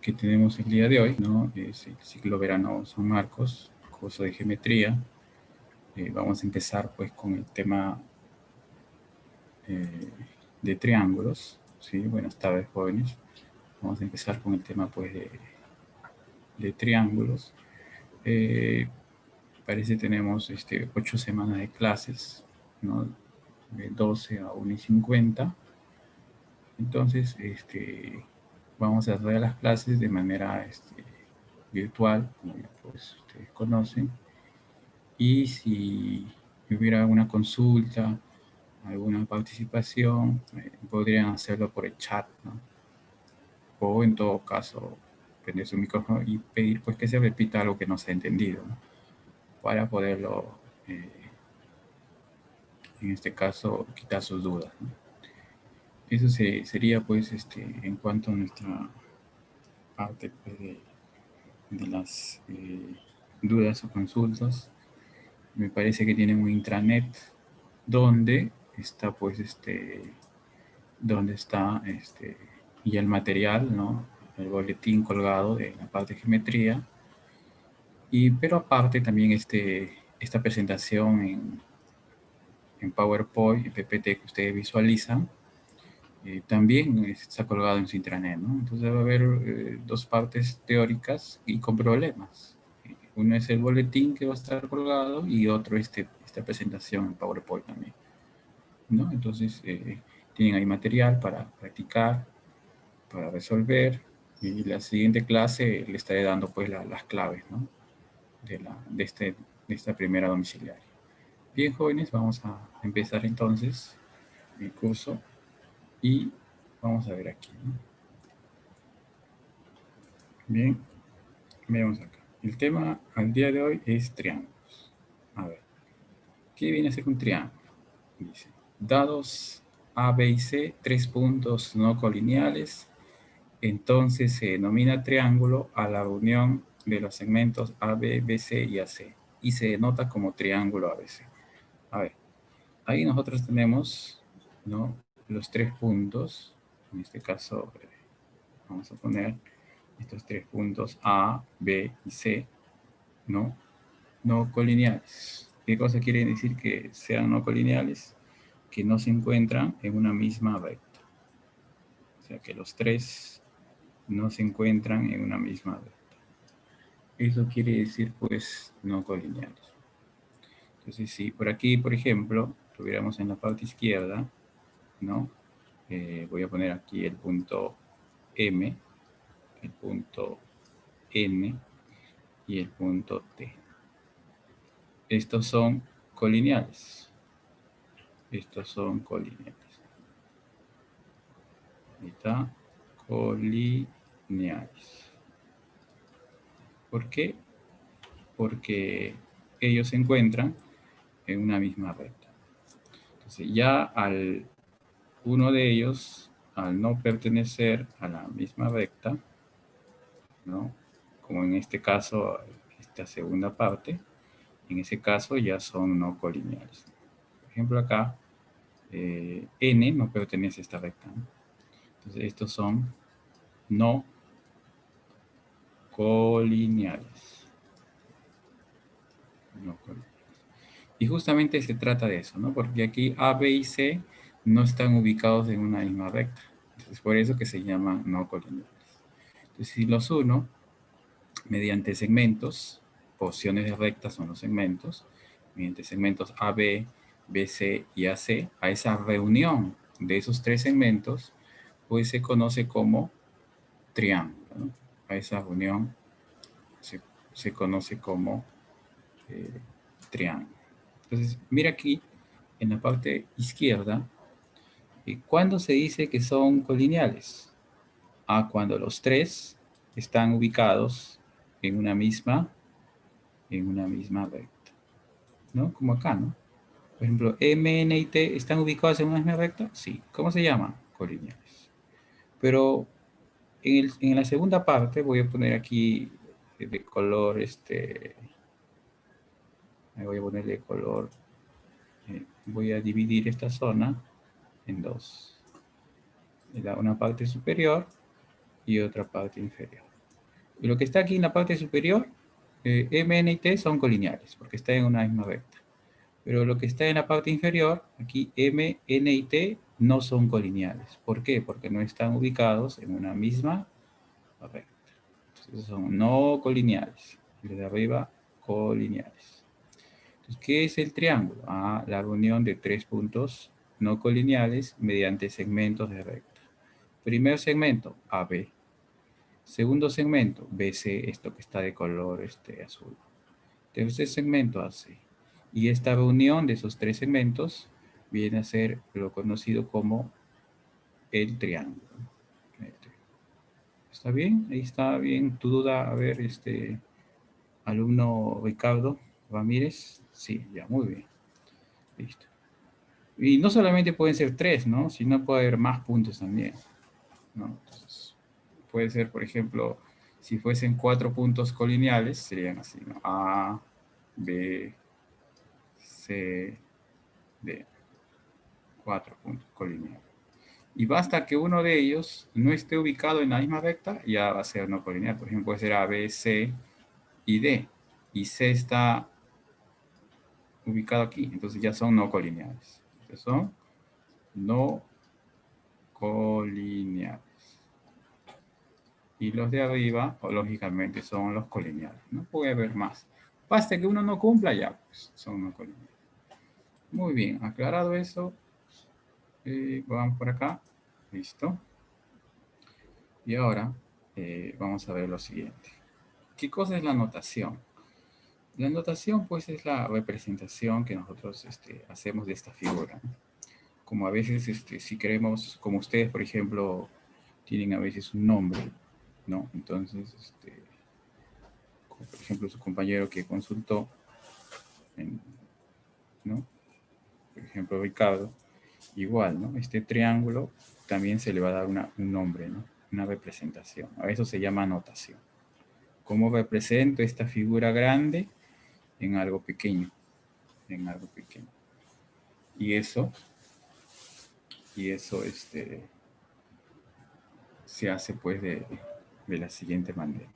que tenemos el día de hoy, ¿no? Es el ciclo verano San Marcos, curso de geometría. Vamos a empezar pues con el tema de triángulos, ¿sí? Buenas tardes, jóvenes. Vamos a empezar con el tema pues de triángulos. Parece que tenemos 8 semanas de clases, ¿no? De 12 a 1:50. Entonces, vamos a hacer las clases de manera virtual, como ya pues ustedes conocen. Y si hubiera alguna consulta, alguna participación, podrían hacerlo por el chat, ¿no? O en todo caso, prender su micrófono y pedir pues que se repita algo que no se ha entendido, ¿no? Para poderlo, en este caso, quitar sus dudas, ¿no? Eso sería pues en cuanto a nuestra parte pues, de las dudas o consultas. Me parece que tienen un intranet donde está pues donde está y el material, ¿no? El boletín colgado de la parte de geometría. Pero aparte también esta presentación en PowerPoint, en PPT que ustedes visualizan, también está colgado en su intranet, ¿no? Entonces va a haber dos partes teóricas y con problemas. Uno es el boletín que va a estar colgado y otro esta presentación en PowerPoint también, ¿no? Entonces tienen ahí material para practicar, para resolver, y la siguiente clase le estaré dando pues las claves, ¿no? de esta primera domiciliaria. Bien, jóvenes, vamos a empezar entonces el curso y vamos a ver aquí, ¿no? Bien, veamos acá. El tema al día de hoy es triángulos. A ver, ¿qué viene a ser un triángulo? Dice, dados A, B y C, 3 puntos no colineales, entonces se denomina triángulo a la unión de los segmentos AB, BC y AC, y se denota como triángulo ABC. A ver, ahí nosotros tenemos, ¿no?, los 3 puntos. En este caso, vamos a poner estos 3 puntos A, B y C, ¿no? No colineales. ¿Qué cosa quiere decir que sean no colineales? Que no se encuentran en una misma recta. O sea, que los 3 no se encuentran en una misma recta. Eso quiere decir, pues, no colineales. Entonces, si por aquí, por ejemplo, tuviéramos en la parte izquierda, ¿no? Voy a poner aquí el punto M, el punto N y el punto T. Estos son colineales. Estos son colineales. Ahí está. Colineales. ¿Por qué? Porque ellos se encuentran en una misma recta. Entonces, ya al uno de ellos, al no pertenecer a la misma recta, ¿no?, como en este caso, esta segunda parte, en ese caso ya son no colineales. Por ejemplo, acá, N no pertenece a esta recta, ¿no? Entonces, estos son no colineales. No colineales. Y justamente se trata de eso, ¿no? Porque aquí A, B y C no están ubicados en una misma recta. Entonces, por eso que se llaman no colineales. Entonces, si los uno mediante segmentos, porciones de rectas son los segmentos, mediante segmentos AB, BC y AC, a esa reunión de esos 3 segmentos, pues se conoce como triángulo, ¿no? A esa reunión se conoce como triángulo. Entonces, mira aquí, en la parte izquierda, ¿cuándo se dice que son colineales? Cuando los 3 están ubicados en una misma recta, ¿no? Como acá, ¿no? Por ejemplo, M, N y T están ubicados en una misma recta, sí. ¿Cómo se llaman? Colineales. Pero en la segunda parte voy a poner aquí de color, voy a ponerle color, voy a dividir esta zona en dos. Una parte superior y otra parte inferior. Y lo que está aquí en la parte superior, M, N y T son colineales, porque están en una misma recta. Pero lo que está en la parte inferior, aquí M, N y T no son colineales. ¿Por qué? Porque no están ubicados en una misma recta. Entonces son no colineales. Y los de arriba, colineales. Entonces, ¿qué es el triángulo? Ah, la reunión de tres puntos no colineales mediante segmentos de recta. Primer segmento, AB. Segundo segmento, BC, esto que está de color azul. Tercer segmento, AC. Y esta reunión de esos tres segmentos viene a ser lo conocido como el triángulo. ¿Está bien? Ahí está bien. ¿Tu duda? A ver, alumno Ricardo Ramírez. Sí, ya, muy bien. Listo. Y no solamente pueden ser tres, ¿no? Sino puede haber más puntos también, ¿no? Entonces, puede ser, por ejemplo, si fuesen cuatro puntos colineales, serían así, ¿no? A, B, C, D. Cuatro puntos colineales. Y basta que uno de ellos no esté ubicado en la misma recta, ya va a ser no colineal. Por ejemplo, puede ser A, B, C y D. Y C está ubicado aquí, entonces ya son no colineales. Entonces son no colineales. Y los de arriba, lógicamente, son los colineales. No puede haber más. Basta que uno no cumpla, ya, pues son no colineales. Muy bien, aclarado eso, vamos por acá. Listo. Y ahora vamos a ver lo siguiente. ¿Qué cosa es la notación? La notación, pues, es la representación que nosotros hacemos de esta figura, ¿no? Como a veces, si queremos, como ustedes, por ejemplo, tienen a veces un nombre, ¿no? Entonces, como por ejemplo, su compañero que consultó, ¿no? Por ejemplo, Ricardo, igual, ¿no? Este triángulo también se le va a dar un nombre, ¿no? Una representación. A eso se llama notación. ¿Cómo represento esta figura grande en algo pequeño? En algo pequeño. Y eso, se hace pues de la siguiente manera.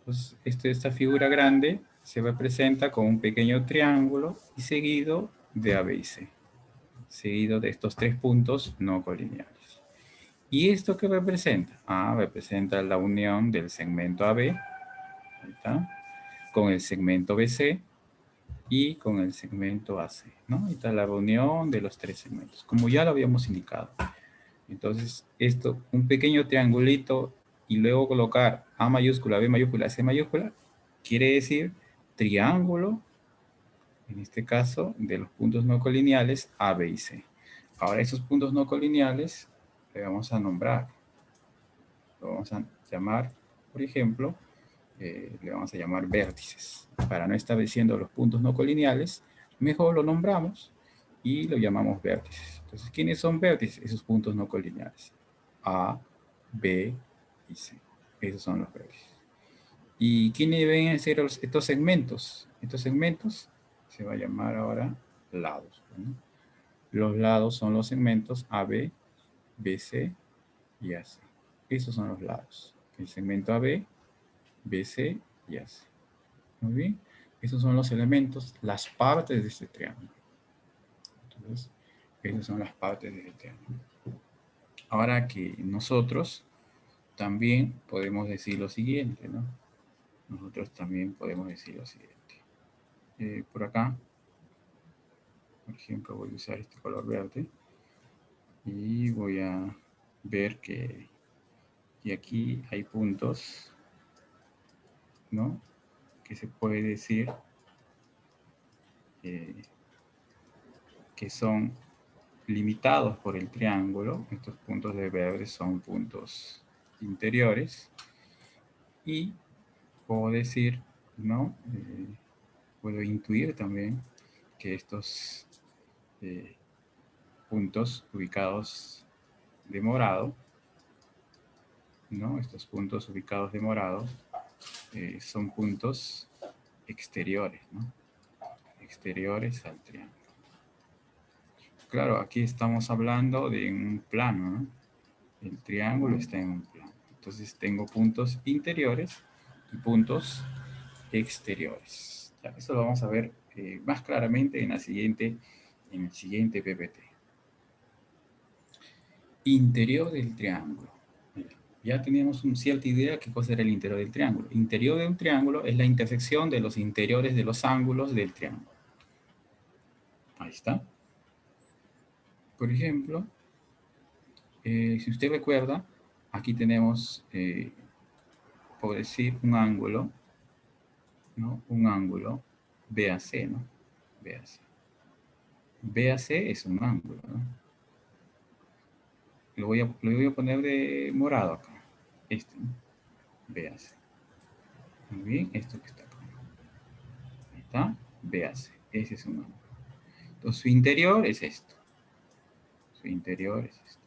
Pues esta figura grande se representa con un pequeño triángulo y seguido de A, B y C. Seguido de estos tres puntos no colineales. ¿Y esto qué representa? Representa la unión del segmento AB, ahí está, con el segmento BC y con el segmento AC, ¿no? Ahí está la reunión de los tres segmentos, como ya lo habíamos indicado. Entonces, esto, un pequeño triangulito y luego colocar A mayúscula, B mayúscula, C mayúscula, quiere decir triángulo, en este caso, de los puntos no colineales A, B y C. Ahora, esos puntos no colineales le vamos a nombrar. Lo vamos a llamar, por ejemplo, le vamos a llamar vértices. Para no estar diciendo los puntos no colineales, mejor lo nombramos y lo llamamos vértices. Entonces, ¿quiénes son vértices? Esos puntos no colineales. A, B y C. Esos son los vértices. ¿Y quiénes deben ser estos segmentos? Estos segmentos se va a llamar ahora lados, ¿no? Los lados son los segmentos AB, BC y AC. Esos son los lados. El segmento AB, BC y AC. Muy bien. Esos son los elementos, las partes de este triángulo. Entonces, esas son las partes de este triángulo. Ahora que nosotros también podemos decir lo siguiente, ¿no? Nosotros también podemos decir lo siguiente. Por acá, por ejemplo, voy a usar este color verde y voy a ver que aquí hay puntos, ¿no? Que se puede decir que son limitados por el triángulo. Estos puntos de verde son puntos interiores. Y puedo decir, ¿no? Puedo intuir también que estos puntos ubicados de morado, ¿no? Estos puntos ubicados de morado son puntos exteriores, ¿no? Exteriores al triángulo. Claro, aquí estamos hablando de un plano, ¿no? El triángulo está en un plano. Entonces tengo puntos interiores y puntos exteriores. Ya, eso lo vamos a ver más claramente en el siguiente PPT. Interior del triángulo. Ya teníamos una cierta idea de qué cosa era el interior del triángulo. Interior de un triángulo es la intersección de los interiores de los ángulos del triángulo. Ahí está. Por ejemplo, si usted recuerda, aquí tenemos, por decir, un ángulo, ¿no? Un ángulo BAC, ¿no? BAC. BAC es un ángulo, ¿no? Lo voy a poner de morado acá. Este, ¿no? BAC. Muy bien, esto que está acá. Ahí está, BAC. Ese es un ángulo. Entonces, su interior es esto. Su interior es esto.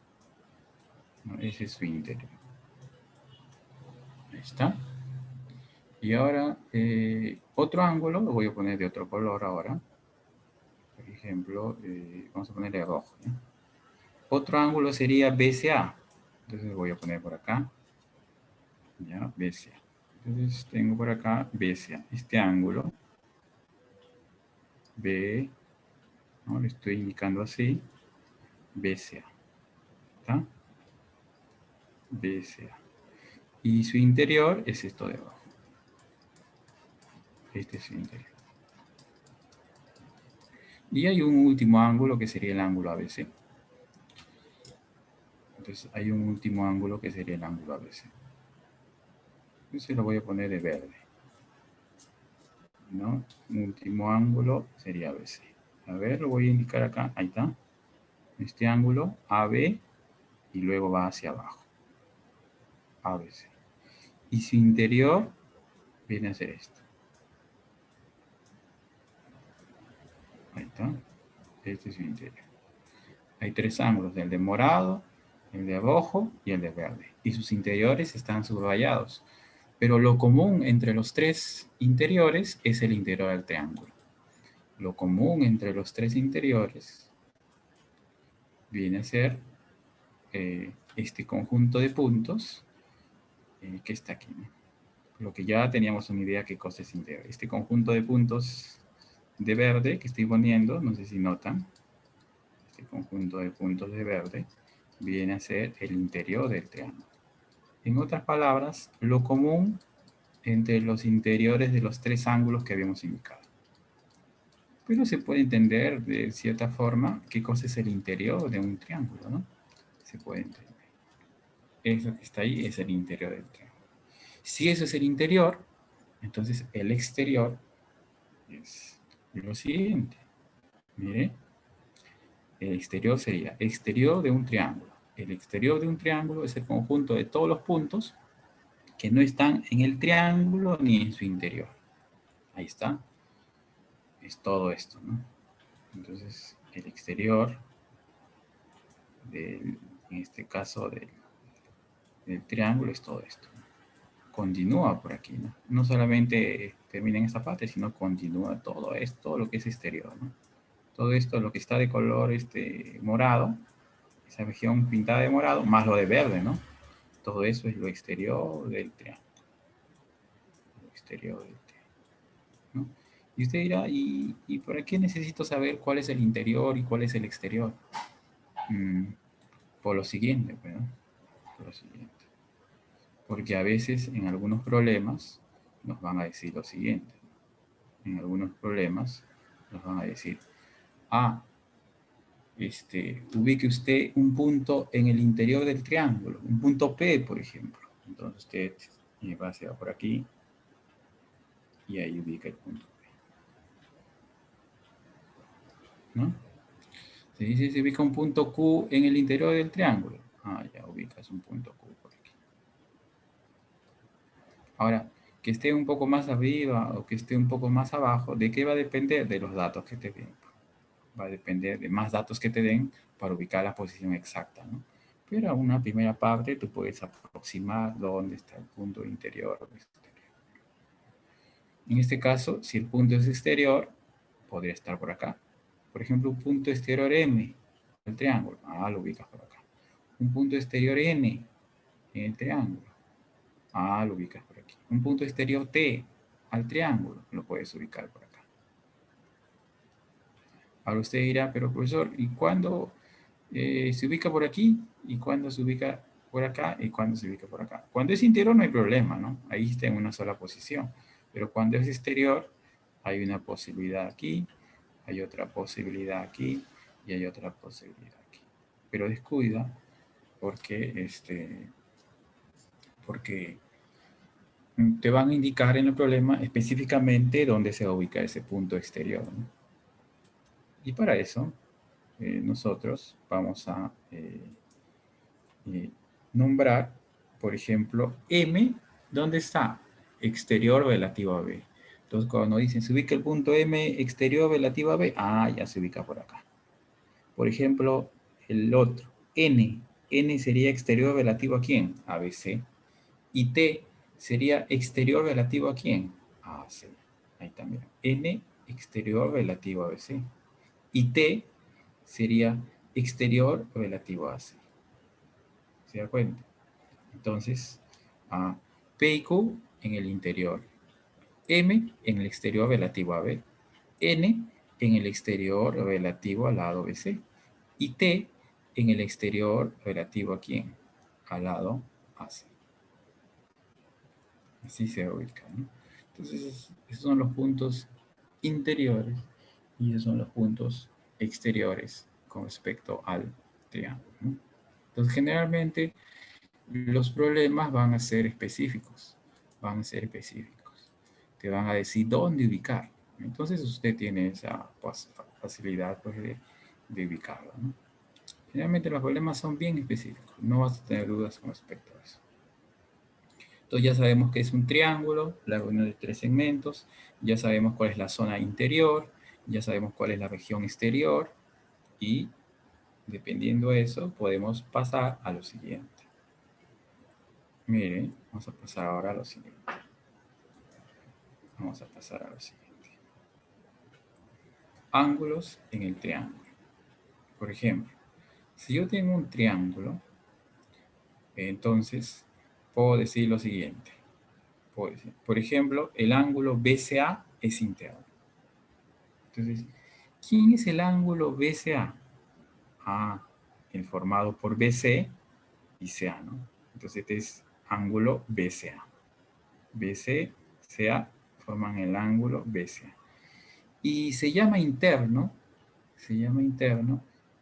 ¿No? Ese es su interior. Ahí está. Y ahora, otro ángulo, lo voy a poner de otro color ahora. Por ejemplo, vamos a ponerle rojo. ¿Ya? Otro ángulo sería BCA. Entonces voy a poner por acá. Ya, BCA. Entonces tengo por acá BCA. Este ángulo. B. ¿No? Le estoy indicando así. BCA. ¿Está? BCA. Y su interior es esto de abajo. Este es su interior. Y hay un último ángulo que sería el ángulo ABC. Entonces hay un último ángulo que sería el ángulo ABC. Entonces lo voy a poner de verde. ¿No? Un último ángulo sería ABC. A ver, lo voy a indicar acá. Ahí está. Este ángulo AB y luego va hacia abajo. ABC. Y su interior viene a ser esto. Ahí está. Este es su interior. Hay tres ángulos, el de morado, el de rojo y el de verde. Y sus interiores están subrayados. Pero lo común entre los tres interiores es el interior del triángulo. Lo común entre los tres interiores viene a ser este conjunto de puntos que está aquí, ¿no? Lo que ya teníamos una idea qué cosa es interior. Este conjunto de puntos de verde que estoy poniendo, no sé si notan, este conjunto de puntos de verde viene a ser el interior del triángulo. En otras palabras, lo común entre los interiores de los tres ángulos que habíamos indicado. Pero se puede entender de cierta forma qué cosa es el interior de un triángulo, ¿no? Se puede entender. Eso que está ahí es el interior del triángulo. Si eso es el interior, entonces el exterior es lo siguiente. Mire, el exterior sería exterior de un triángulo. El exterior de un triángulo es el conjunto de todos los puntos que no están en el triángulo ni en su interior. Ahí está. Es todo esto, ¿no? Entonces, el exterior, en este caso del triángulo, es todo esto. Continúa por aquí, ¿no? No solamente termina en esta parte, sino continúa todo esto, lo que es exterior, ¿no? Todo esto, lo que está de color morado, esa región pintada de morado, más lo de verde, ¿no? Todo eso es lo exterior del triángulo. Lo exterior del triángulo, ¿no? Y usted dirá, ¿y por qué necesito saber cuál es el interior y cuál es el exterior? Por lo siguiente, pues, ¿no? Por lo siguiente. Porque a veces en algunos problemas nos van a decir lo siguiente. En algunos problemas nos van a decir, ubique usted un punto en el interior del triángulo, un punto P, por ejemplo. Entonces usted va hacia por aquí y ahí ubica el punto P. ¿No? Se dice, se ubica un punto Q en el interior del triángulo. Ya ubicas un punto Q por aquí. Ahora, que esté un poco más arriba o que esté un poco más abajo, ¿de qué va a depender? De los datos que te den. Va a depender de más datos que te den para ubicar la posición exacta, ¿no? Pero a una primera parte tú puedes aproximar dónde está el punto interior o exterior. En este caso, si el punto es exterior, podría estar por acá. Por ejemplo, un punto exterior M, el triángulo. Lo ubicas por acá. Un punto exterior N en el triángulo. Ah, lo ubicas por aquí. Un punto exterior T al triángulo, lo puedes ubicar por acá. Ahora usted dirá, pero profesor, ¿y cuándo se ubica por aquí? ¿Y cuándo se ubica por acá? ¿Y cuándo se ubica por acá? Cuando es interior no hay problema, ¿no? Ahí está en una sola posición. Pero cuando es exterior, hay una posibilidad aquí, hay otra posibilidad aquí y hay otra posibilidad aquí. Pero descuida porque te van a indicar en el problema específicamente dónde se ubica ese punto exterior, ¿no? Y para eso, nosotros vamos a nombrar, por ejemplo, M, ¿dónde está? Exterior relativo a B. Entonces, cuando dicen se ubica el punto M exterior relativo a B, ya se ubica por acá. Por ejemplo, el otro, N. N sería exterior relativo a quién? A BC. Y T sería exterior relativo a quién? A C. Ahí también. N exterior relativo a BC. Y T sería exterior relativo a C. ¿Se da cuenta? Entonces, P y Q en el interior. M en el exterior relativo a B. N en el exterior relativo al lado BC. Y T en el exterior relativo a quién? Al lado AC. Así se ubica, ¿no? Entonces, esos son los puntos interiores y esos son los puntos exteriores con respecto al triángulo, ¿no? Entonces, generalmente, los problemas van a ser específicos, van a ser específicos. Te van a decir dónde ubicar. Entonces, usted tiene esa facilidad pues, de ubicarlo, ¿no? Generalmente los problemas son bien específicos, no vas a tener dudas con respecto a eso. Entonces ya sabemos que es un triángulo, la reunión de tres segmentos, ya sabemos cuál es la zona interior, ya sabemos cuál es la región exterior y dependiendo de eso podemos pasar a lo siguiente. Miren, vamos a pasar ahora a lo siguiente. Vamos a pasar a lo siguiente. Ángulos en el triángulo. Por ejemplo, si yo tengo un triángulo, entonces puedo decir lo siguiente. Por ejemplo, el ángulo BCA es interno. Entonces, ¿quién es el ángulo BCA? El formado por BC y CA, ¿no? Entonces, este es ángulo BCA. BC, CA forman el ángulo BCA. Y se llama interno,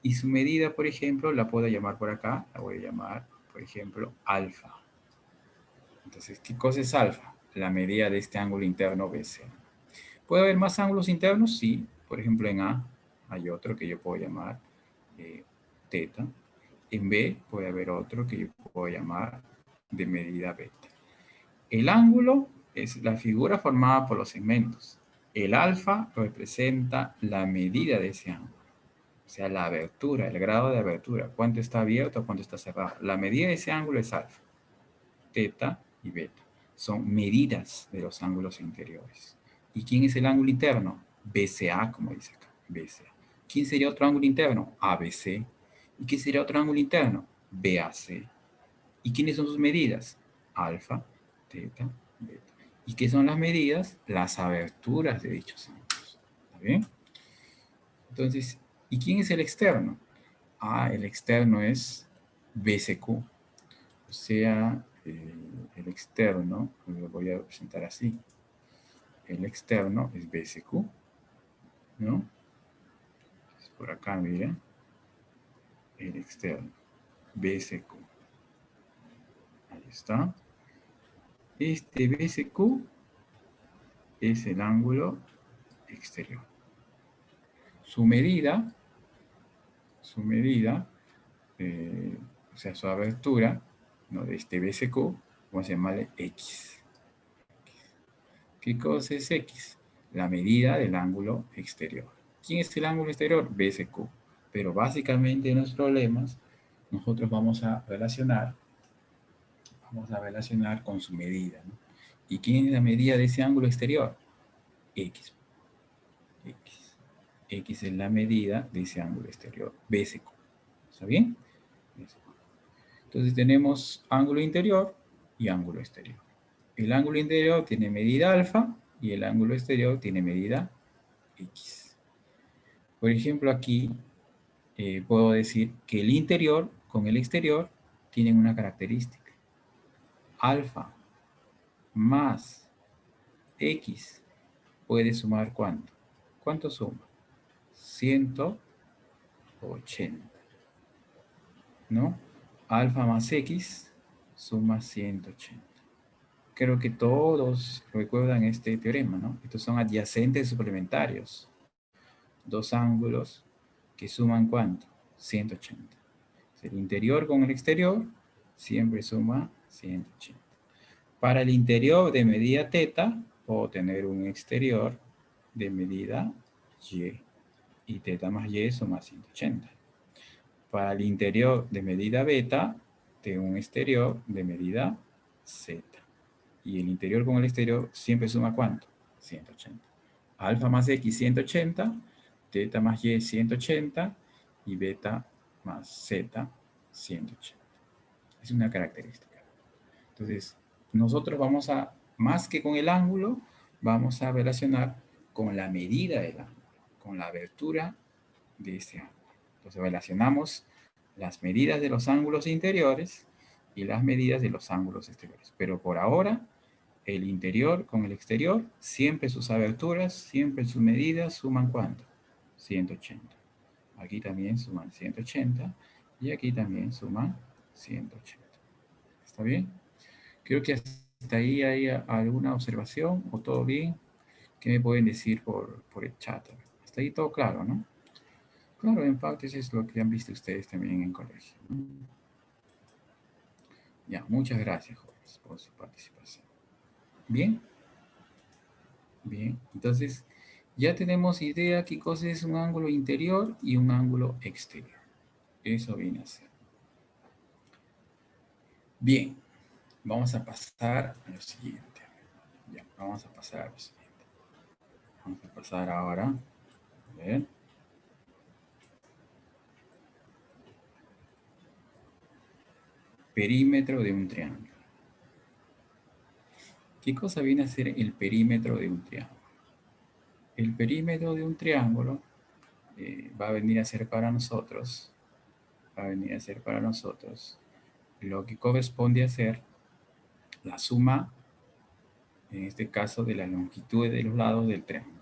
y su medida, por ejemplo, la puedo llamar por acá, la voy a llamar, por ejemplo, alfa. Entonces, ¿qué cosa es alfa? La medida de este ángulo interno BCA. ¿Puede haber más ángulos internos? Sí. Por ejemplo, en A hay otro que yo puedo llamar teta. En B puede haber otro que yo puedo llamar de medida beta. El ángulo es la figura formada por los segmentos. El alfa representa la medida de ese ángulo. O sea, la abertura, el grado de abertura. ¿Cuánto está abierto, cuánto está cerrado? La medida de ese ángulo es alfa. Teta y beta. Son medidas de los ángulos interiores. ¿Y quién es el ángulo interno? BCA, como dice acá. BCA. ¿Quién sería otro ángulo interno? ABC. ¿Y qué sería otro ángulo interno? BAC. ¿Y quiénes son sus medidas? Alfa, teta, beta. ¿Y qué son las medidas? Las aberturas de dichos ángulos. ¿Está bien? Entonces, ¿y quién es el externo? El externo es BCQ. O sea, el externo, lo voy a representar así. El externo es BCQ, ¿no? Es por acá, miren. El externo, BCQ. Ahí está. Este BCQ es el ángulo exterior. Su medida, o sea, su abertura, ¿no? De este BCQ, vamos a llamarle X. ¿Qué cosa es X? La medida del ángulo exterior. ¿Quién es el ángulo exterior? BCQ. Pero básicamente en los problemas nosotros vamos a relacionar con su medida, ¿no? ¿Y quién es la medida de ese ángulo exterior? X. X. X es la medida de ese ángulo exterior, BCQ. ¿Está bien? Entonces tenemos ángulo interior, y ángulo exterior. El ángulo interior tiene medida alfa y el ángulo exterior tiene medida X. Por ejemplo, aquí puedo decir que el interior con el exterior tienen una característica. Alfa más X puede sumar ¿cuánto? ¿Cuánto suma? 180, ¿no? Alfa más X suma 180. Creo que todos recuerdan este teorema, ¿no? Estos son adyacentes suplementarios. Dos ángulos que suman ¿cuánto? 180. El interior con el exterior siempre suma 180. Para el interior de medida teta, puedo tener un exterior de medida y. Y teta más y suma 180. Para el interior de medida beta, tengo un exterior de medida z. Y el interior con el exterior siempre suma ¿cuánto? 180. Alfa más x 180, teta más y 180 y beta más z 180. Es una característica. Entonces, nosotros vamos a, más que con el ángulo, vamos a relacionar con la medida del ángulo, con la abertura de este ángulo. Entonces, relacionamos las medidas de los ángulos interiores y las medidas de los ángulos exteriores. Pero por ahora, el interior con el exterior, siempre sus aberturas, siempre sus medidas suman ¿cuánto? 180. Aquí también suman 180 y aquí también suman 180. ¿Está bien? Creo que hasta ahí hay alguna observación o todo bien. ¿Qué me pueden decir por el chat? Hasta ahí todo claro, ¿no? Claro, en parte eso es lo que han visto ustedes también en colegio. Ya, muchas gracias, jóvenes, por su participación. ¿Bien? Bien, entonces ya tenemos idea qué cosa es un ángulo interior y un ángulo exterior. Eso viene a ser. Bien, vamos a pasar a lo siguiente. Ya, vamos a pasar a lo siguiente. Vamos a pasar ahora, a ver. Perímetro de un triángulo. ¿Qué cosa viene a ser el perímetro de un triángulo? El perímetro de un triángulo va a venir a ser para nosotros, lo que corresponde a ser la suma, en este caso, de la longitud de los lados del triángulo.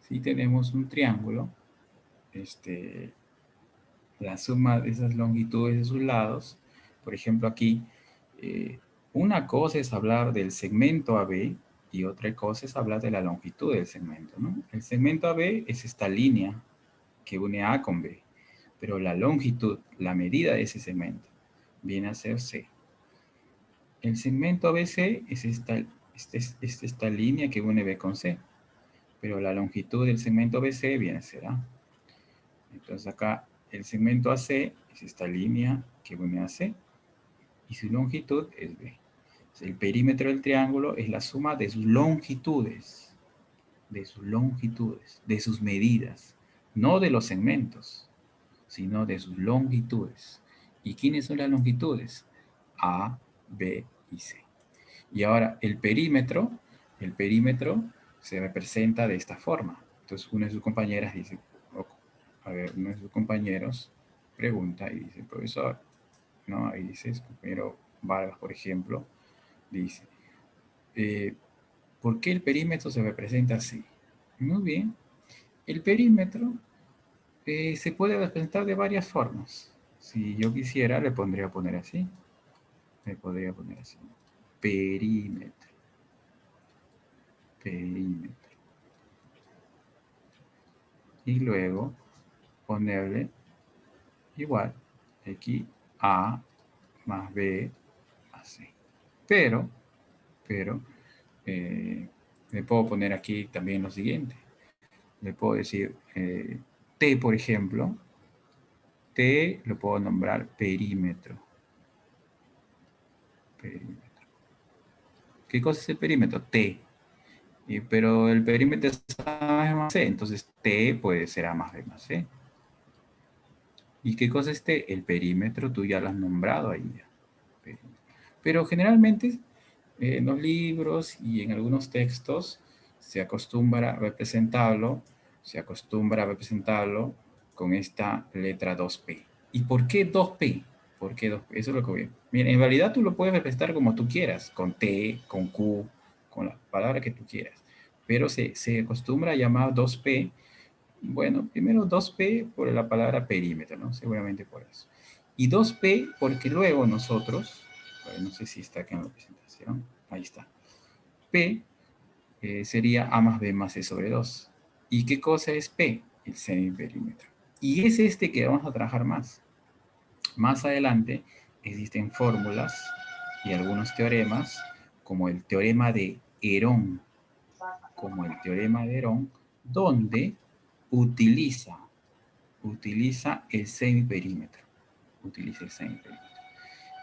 Si tenemos un triángulo, la suma de esas longitudes de sus lados, por ejemplo aquí, una cosa es hablar del segmento AB y otra cosa es hablar de la longitud del segmento, ¿no? El segmento AB es esta línea que une A con B, pero la longitud, la medida de ese segmento, viene a ser C. El segmento ABC es esta línea que une B con C, pero la longitud del segmento BC viene a ser A. Entonces acá el segmento AC es esta línea que une a C y su longitud es B. El perímetro del triángulo es la suma de sus longitudes, de sus medidas, no de los segmentos, sino de sus longitudes. ¿Y quiénes son las longitudes? A, B y C. Y ahora el perímetro se representa de esta forma. Entonces una de sus compañeras dice, uno de sus compañeros pregunta y dice, profesor, ¿no? Ahí dice, su compañero Vargas, por ejemplo, dice, ¿por qué el perímetro se representa así? Muy bien. El perímetro se puede representar de varias formas. Si yo quisiera, le podría poner así. Le podría poner así. Perímetro. Perímetro. Y luego ponerle igual x a más b a c. Pero le puedo poner aquí también lo siguiente. Le puedo decir t, por ejemplo. T lo puedo nombrar perímetro. Perímetro. ¿Qué cosa es el perímetro? T. Pero el perímetro es A más C, entonces T puede ser A más B más C. ¿Y qué cosa es T? El perímetro, tú ya lo has nombrado ahí. Pero generalmente en los libros y en algunos textos se acostumbra a representarlo con esta letra 2P. ¿Y por qué 2P? ¿Por qué 2P? Eso es lo que voy a... Mira, en realidad tú lo puedes representar como tú quieras, con T, con Q, con la palabra que tú quieras. Pero se acostumbra a llamar 2P. Bueno, primero 2P por la palabra perímetro, ¿no? Seguramente por eso. Y 2P porque luego nosotros, no sé si está acá en la presentación, ahí está. P sería A más B más C sobre 2. ¿Y qué cosa es P? El semiperímetro. Y es este que vamos a trabajar más. Más adelante existen fórmulas y algunos teoremas, como el teorema de Herón, donde utiliza, utiliza el semiperímetro. Utiliza el semiperímetro.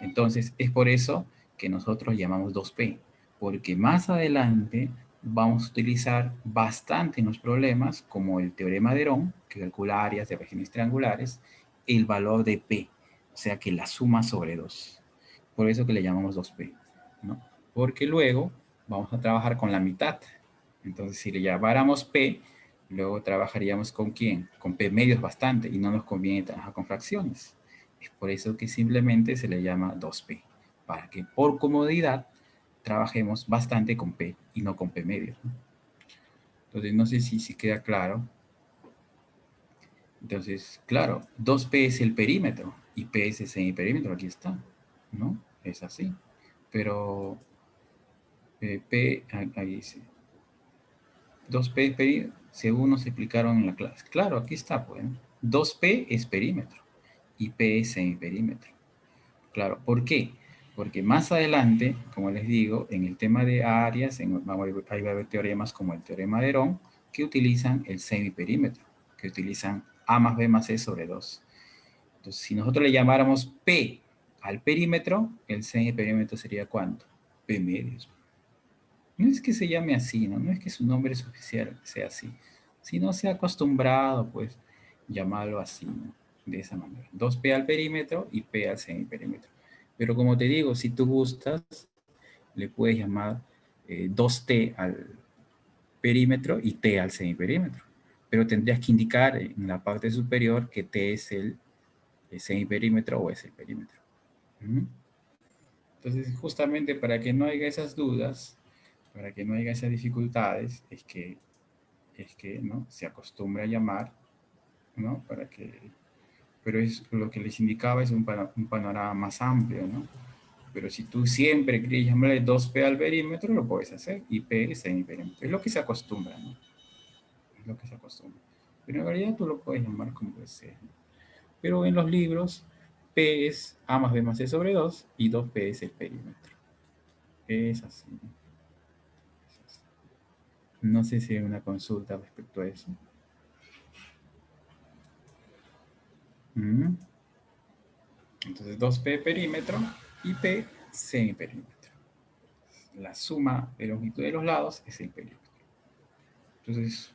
Entonces, es por eso que nosotros llamamos 2P, porque más adelante vamos a utilizar bastante en los problemas, como el teorema de Herón, que calcula áreas de regiones triangulares, el valor de P, o sea que la suma sobre 2. Por eso que le llamamos 2P, ¿no? Porque luego vamos a trabajar con la mitad. Entonces, si le llamáramos P, luego trabajaríamos con ¿quién? Con P medios bastante, y no nos conviene trabajar con fracciones. Es por eso que simplemente se le llama 2P, para que por comodidad trabajemos bastante con P y no con P medios, ¿no? Entonces, no sé si queda claro. Entonces, claro, 2P es el perímetro y P es el semiperímetro, aquí está, ¿no? Es así. Pero P, ahí dice, 2P, según nos explicaron en la clase. Claro, aquí está, pues, ¿no? 2P es perímetro y P es semiperímetro. Claro, ¿por qué? Porque más adelante, como les digo, en el tema de áreas, ahí va a haber teoremas como el teorema de Herón, que utilizan el semiperímetro, que utilizan A más B más C sobre 2. Entonces, si nosotros le llamáramos P al perímetro, el semiperímetro sería ¿cuánto? P medios. No es que se llame así, ¿no? No es que su nombre oficial sea así, sino se ha acostumbrado, pues, llamarlo así, ¿no? De esa manera. 2P al perímetro y P al semiperímetro. Pero como te digo, si tú gustas, le puedes llamar 2T al perímetro y T al semiperímetro. Pero tendrías que indicar en la parte superior que T es el semiperímetro o es el perímetro. ¿Mm? Entonces, justamente para que no haya esas dudas, para que no haya esas dificultades, es que ¿no? Se acostumbra a llamar, ¿no? Pero es lo que les indicaba es un panorama más amplio, ¿no? Pero si tú siempre quieres llamarle 2P al perímetro, lo puedes hacer, y P es semiperímetro. Es lo que se acostumbra, ¿no? Es lo que se acostumbra. Pero en realidad tú lo puedes llamar como desees. Pero en los libros, P es A más B más C sobre 2 y 2P es el perímetro. Es así. Es así. No sé si hay una consulta respecto a eso. ¿Mm? Entonces 2P perímetro y P semiperímetro. La suma de longitud de los lados es el perímetro. Entonces,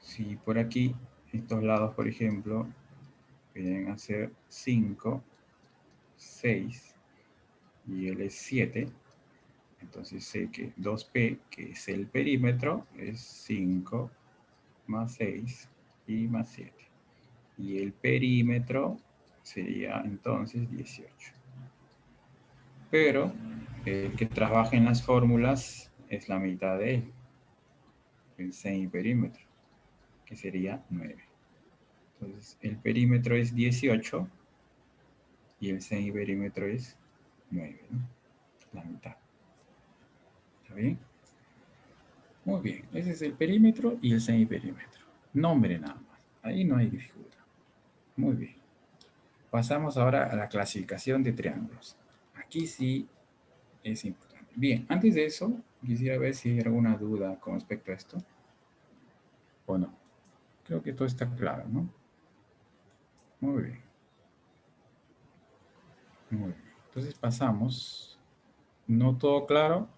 si por aquí estos lados, por ejemplo, vienen a ser 5, 6 y él es 7, entonces sé que 2P, que es el perímetro, es 5 más 6 y más 7. Y el perímetro sería entonces 18. Pero el que trabaja en las fórmulas es la mitad de él, el semiperímetro, que sería 9. Entonces, el perímetro es 18 y el semiperímetro es 9, ¿no? La mitad. ¿Está bien? Muy bien, ese es el perímetro y el semiperímetro. Nombre nada más. Ahí no hay dificultad. Muy bien. Pasamos ahora a la clasificación de triángulos. Aquí sí es importante. Bien, antes de eso, quisiera ver si hay alguna duda con respecto a esto o no. Creo que todo está claro, ¿no? Muy bien. Muy bien. Entonces pasamos. ¿No todo claro?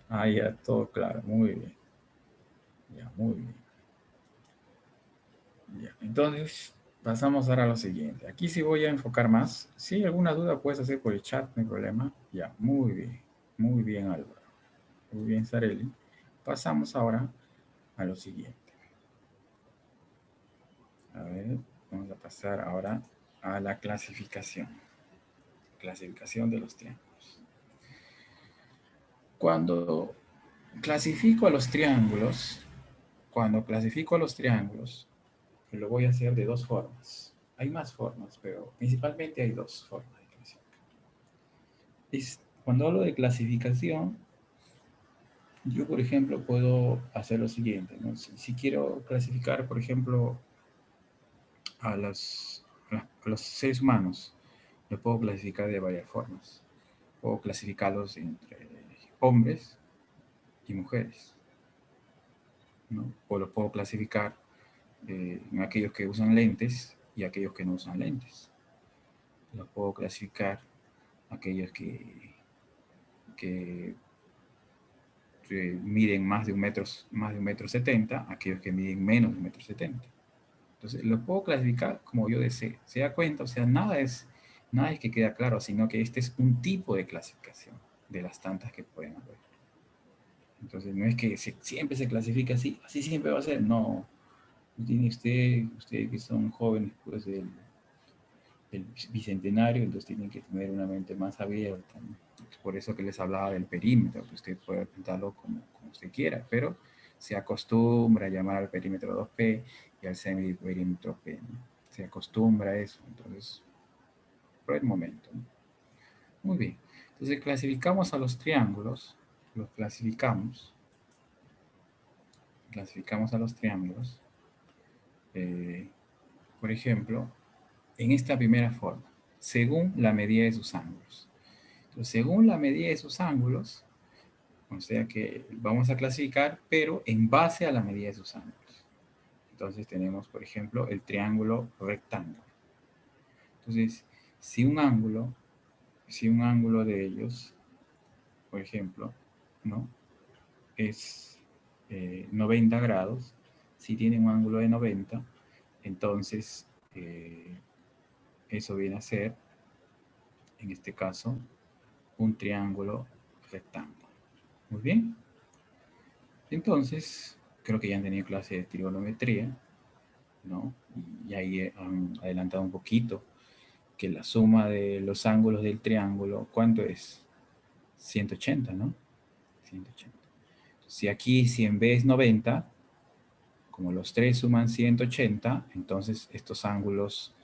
Ah, ya, todo claro. Muy bien. Ya, muy bien. Ya. Entonces, Pasamos ahora a lo siguiente. Aquí sí voy a enfocar más. Si hay alguna duda, puedes hacer por el chat, no hay problema. Ya, muy bien, Álvaro. Muy bien, Sareli. Pasamos ahora a lo siguiente. A ver, vamos a pasar ahora a la clasificación. Clasificación de los triángulos. Cuando clasifico a los triángulos, cuando clasifico a los triángulos, lo voy a hacer de dos formas. Hay más formas, pero principalmente hay dos formas de clasificar. Cuando hablo de clasificación, yo, por ejemplo, puedo hacer lo siguiente, ¿no? Si quiero clasificar, por ejemplo, a los seres humanos, los puedo clasificar de varias formas. Puedo clasificarlos entre hombres y mujeres, ¿no? O los puedo clasificar en aquellos que usan lentes y aquellos que no usan lentes. Los puedo clasificar aquellos que miden más de un metro 70, aquellos que miden menos de un metro 70. Entonces, lo puedo clasificar como yo desee. ¿Se da cuenta? O sea, nada es que queda claro, sino que este es un tipo de clasificación de las tantas que pueden haber. Entonces, no es que siempre se clasifique así, así siempre va a ser. No, tiene usted que son jóvenes pues del bicentenario, entonces tienen que tener una mente más abierta, ¿no? Es por eso que les hablaba del perímetro, que usted puede pintarlo como usted quiera, pero se acostumbra a llamar al perímetro 2P y al semiperímetro P, ¿no? Se acostumbra a eso, entonces, por el momento, ¿no? Muy bien, entonces clasificamos a los triángulos, los clasificamos a los triángulos, eh, por ejemplo, en esta primera forma, según la medida de sus ángulos. Entonces, según la medida de sus ángulos, o sea que vamos a clasificar, pero en base a la medida de sus ángulos. Entonces tenemos, por ejemplo, el triángulo rectángulo. Entonces, si un ángulo de ellos, por ejemplo, ¿no? Es 90 grados, si tiene un ángulo de 90, entonces eso viene a ser, en este caso, un triángulo rectángulo. Muy bien. Entonces, creo que ya han tenido clase de trigonometría, ¿no? Y ahí han adelantado un poquito que la suma de los ángulos del triángulo, ¿cuánto es? 180, ¿no? 180. Si en vez 90, como los tres suman 180, entonces estos ángulos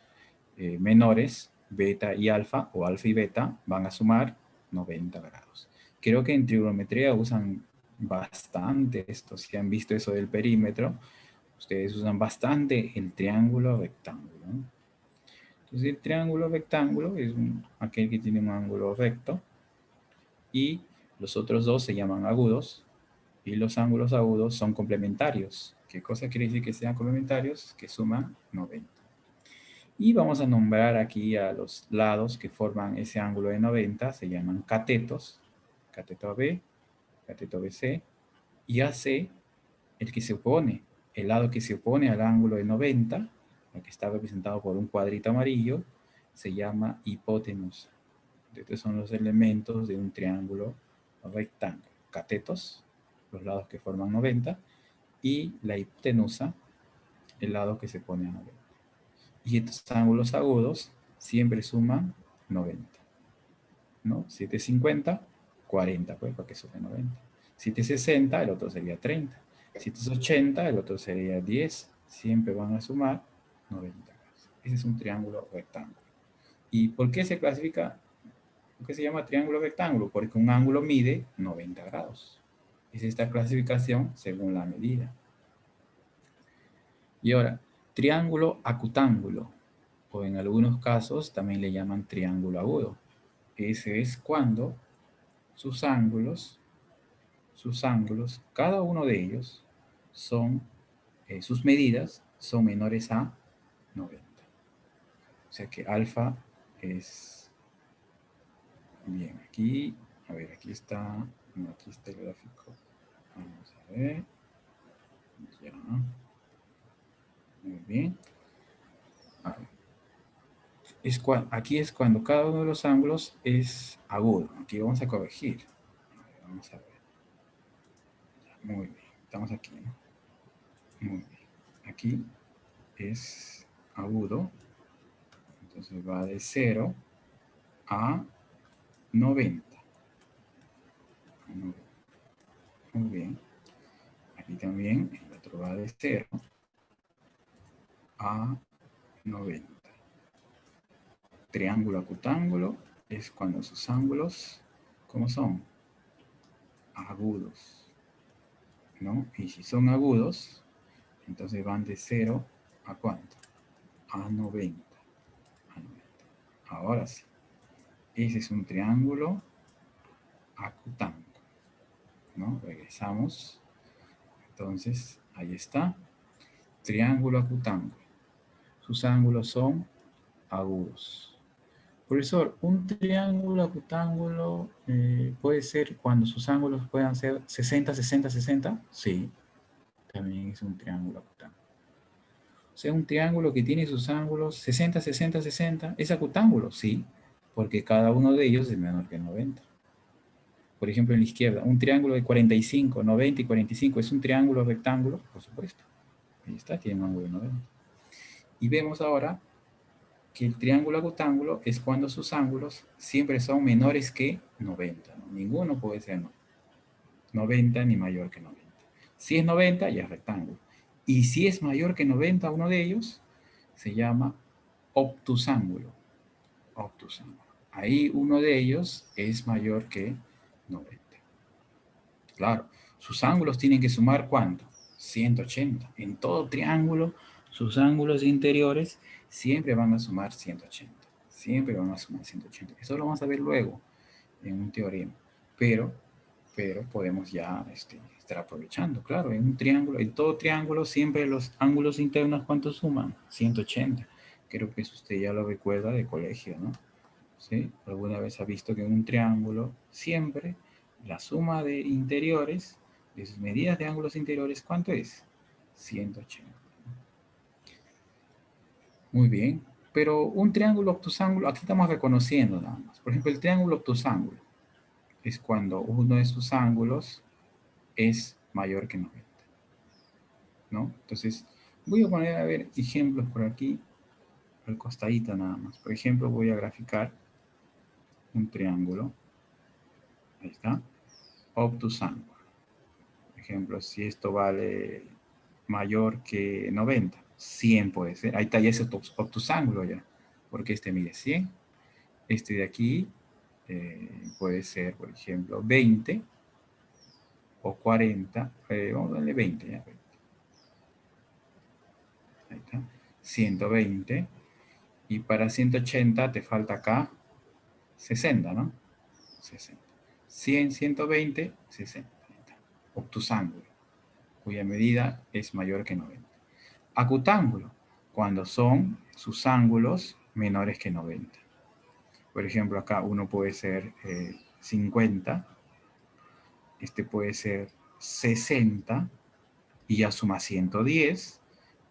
menores, beta y alfa, o alfa y beta, van a sumar 90 grados. Creo que en trigonometría usan bastante esto. Si han visto eso del perímetro, ustedes usan bastante el triángulo rectángulo, ¿no? Entonces el triángulo rectángulo es aquel que tiene un ángulo recto y los otros dos se llaman agudos y los ángulos agudos son complementarios. ¿Qué cosa quiere decir que sean complementarios? Que suman 90. Y vamos a nombrar aquí a los lados que forman ese ángulo de 90, se llaman catetos, cateto AB, cateto BC, y AC, el que se opone, el lado que se opone al ángulo de 90, el que está representado por un cuadrito amarillo, se llama hipotenusa. Estos son los elementos de un triángulo rectángulo. Catetos, los lados que forman 90, y la hipotenusa, el lado que se pone a 90. Y estos ángulos agudos siempre suman 90, ¿no? 750, 40, pues, para que sume 90. 760, el otro sería 30. 780, el otro sería 10. Siempre van a sumar 90 grados. Ese es un triángulo rectángulo. ¿Y por qué se clasifica? ¿Por qué se llama triángulo rectángulo? Porque un ángulo mide 90 grados. Es esta clasificación según la medida. Y ahora, triángulo acutángulo, o en algunos casos también le llaman triángulo agudo. Ese es cuando sus ángulos, cada uno de ellos, sus medidas son menores a 90. O sea que alfa es, bien, aquí, a ver, aquí está, no, aquí está el gráfico. Vamos a ver, ya, muy bien. aquí es cuando cada uno de los ángulos es agudo. Aquí vamos a corregir. Vamos a ver. Muy bien. Estamos aquí, ¿no? Muy bien. Aquí es agudo. Entonces va de 0 a 90. Muy bien. Aquí también el otro va de 0 a 90. Triángulo acutángulo es cuando sus ángulos, ¿cómo son? Agudos, ¿no? Y si son agudos, entonces van de 0 a ¿cuánto? A 90. Ahora sí. Ese es un triángulo acutángulo, ¿no? Regresamos. Entonces, ahí está. Triángulo acutángulo. Sus ángulos son agudos. Profesor, un triángulo acutángulo puede ser cuando sus ángulos puedan ser 60, 60, 60. Sí, también es un triángulo acutángulo. O sea, un triángulo que tiene sus ángulos 60, 60, 60, ¿es acutángulo? Sí, porque cada uno de ellos es menor que 90. Por ejemplo, en la izquierda, un triángulo de 45, 90 y 45, ¿es un triángulo rectángulo? Por supuesto. Ahí está, tiene un ángulo de 90. Y vemos ahora que el triángulo acutángulo es cuando sus ángulos siempre son menores que 90. ¿No? Ninguno puede ser 90 ni mayor que 90. Si es 90, ya es rectángulo. Y si es mayor que 90 uno de ellos, se llama obtusángulo. Obtusángulo. Ahí uno de ellos es mayor que 90. Claro, sus ángulos tienen que sumar ¿cuánto? 180. En todo triángulo, sus ángulos interiores siempre van a sumar 180. Siempre van a sumar 180. Eso lo vamos a ver luego en un teorema. Pero podemos ya estar aprovechando. Claro, en un triángulo, en todo triángulo, siempre los ángulos internos, ¿cuánto suman? 180. Creo que eso usted ya lo recuerda de colegio, ¿no? ¿Sí? ¿Alguna vez ha visto que en un triángulo siempre la suma de interiores, de sus medidas de ángulos interiores, ¿cuánto es? 180. Muy bien. Pero un triángulo obtusángulo, aquí estamos reconociendo nada más. Por ejemplo, el triángulo obtusángulo es cuando uno de sus ángulos es mayor que 90. ¿No? Entonces, voy a poner a ver ejemplos por aquí, al costadito nada más. Por ejemplo, voy a graficar un triángulo. Ahí está. Obtusángulo. Por ejemplo, si esto vale mayor que 90, 100 puede ser. Ahí está, ya es obtusángulo ya, porque este mide 100. Este de aquí puede ser, por ejemplo, 20 o 40. Vamos a darle 20 ya. Ahí está. 120. Y para 180 te falta acá 60, ¿no? 60. 100, 120, 60. Ahí está. Obtusángulo, cuya medida es mayor que 90. Acutángulo, cuando son sus ángulos menores que 90. Por ejemplo, acá uno puede ser 50, este puede ser 60, y ya suma 110,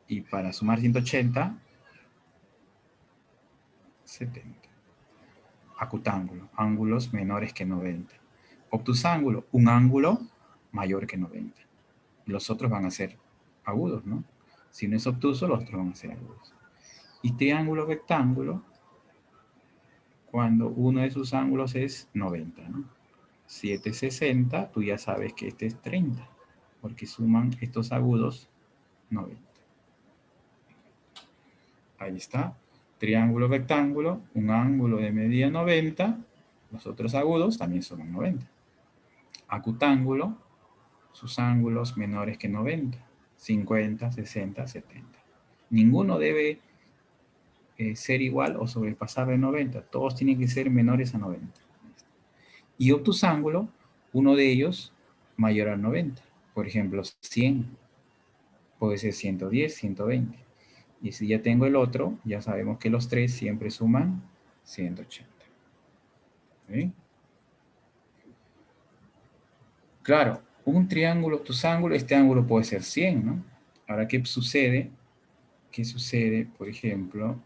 y para sumar 180, 70. Acutángulo, ángulos menores que 90. Obtusángulo, un ángulo mayor que 90. Los otros van a ser agudos, ¿no? Si no es obtuso, los otros van a ser agudos. Y triángulo rectángulo, cuando uno de sus ángulos es 90, ¿no? 760, tú ya sabes que este es 30, porque suman estos agudos 90. Ahí está. Triángulo rectángulo, un ángulo de medida 90, los otros agudos también suman 90. Acutángulo, sus ángulos menores que 90, 50, 60, 70. Ninguno debe ser igual o sobrepasar de 90. Todos tienen que ser menores a 90. Y obtusángulo, uno de ellos mayor a 90. Por ejemplo, 100. Puede ser 110, 120. Y si ya tengo el otro, ya sabemos que los tres siempre suman 180. ¿Sí? Claro, un triángulo obtusángulo, este ángulo puede ser 100, ¿no? Ahora, ¿qué sucede? ¿Qué sucede, por ejemplo,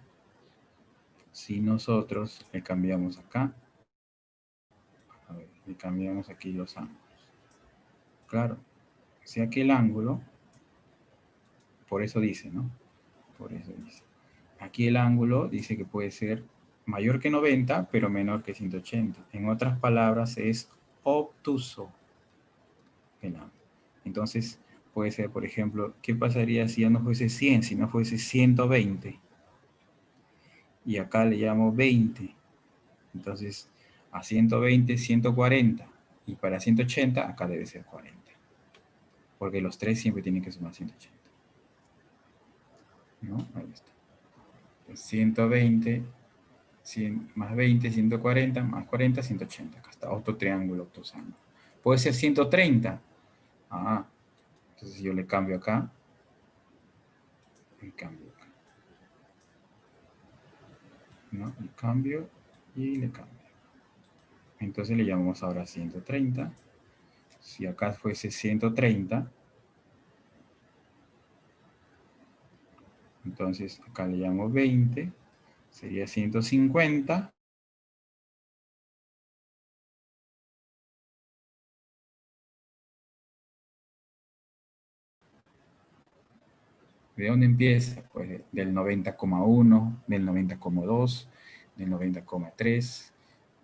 si nosotros le cambiamos acá, a ver, le cambiamos aquí los ángulos. Claro, si aquí el ángulo, por eso dice, ¿no? Por eso dice. Aquí el ángulo dice que puede ser mayor que 90, pero menor que 180. En otras palabras, es obtuso el ángulo. Entonces, puede ser, por ejemplo, ¿qué pasaría si ya no fuese 100, si no fuese 120? Y acá le llamo 20. Entonces, a 120, 140. Y para 180, acá debe ser 40. Porque los tres siempre tienen que sumar 180. ¿No? Ahí está. Entonces, 120 100, más 20, 140, más 40, 180. Acá está otro triángulo octosano. Puede ser 130. Ah, entonces yo le cambio acá. Le cambio acá. ¿No? Le cambio y le cambio. Entonces le llamamos ahora 130. Si acá fuese 130, entonces acá le llamo 20, sería 150. ¿De dónde empieza? Pues del 90,1, del 90,2, del 90,3,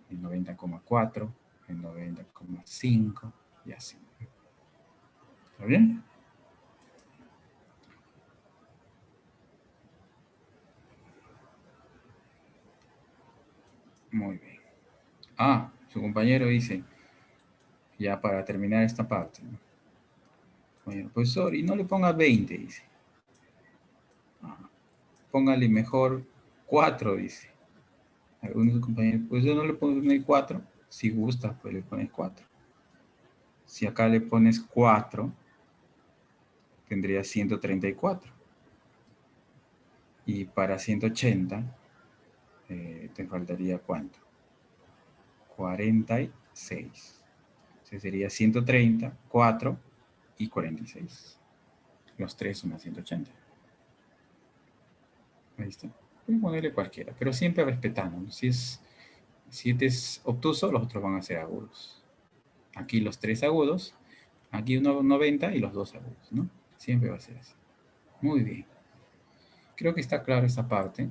del 90,4, del 90,5 y así. ¿Está bien? Muy bien. Ah, su compañero dice, ya para terminar esta parte, ¿no? Bueno, profesor, y no le ponga 20, dice. Ah, póngale mejor 4, dice. Algunos compañeros, pues yo no le pongo 4, si gusta, pues le pones 4. Si acá le pones 4, tendría 134. Y para 180, te faltaría ¿cuánto? 46. Entonces sería 130, 4 y 46. Los tres suman 180. Ahí está. Pueden ponerle cualquiera, pero siempre respetando, ¿no? Si este es obtuso, los otros van a ser agudos. Aquí los tres agudos, aquí uno 90 y los dos agudos, ¿no? Siempre va a ser así. Muy bien. Creo que está claro esta parte.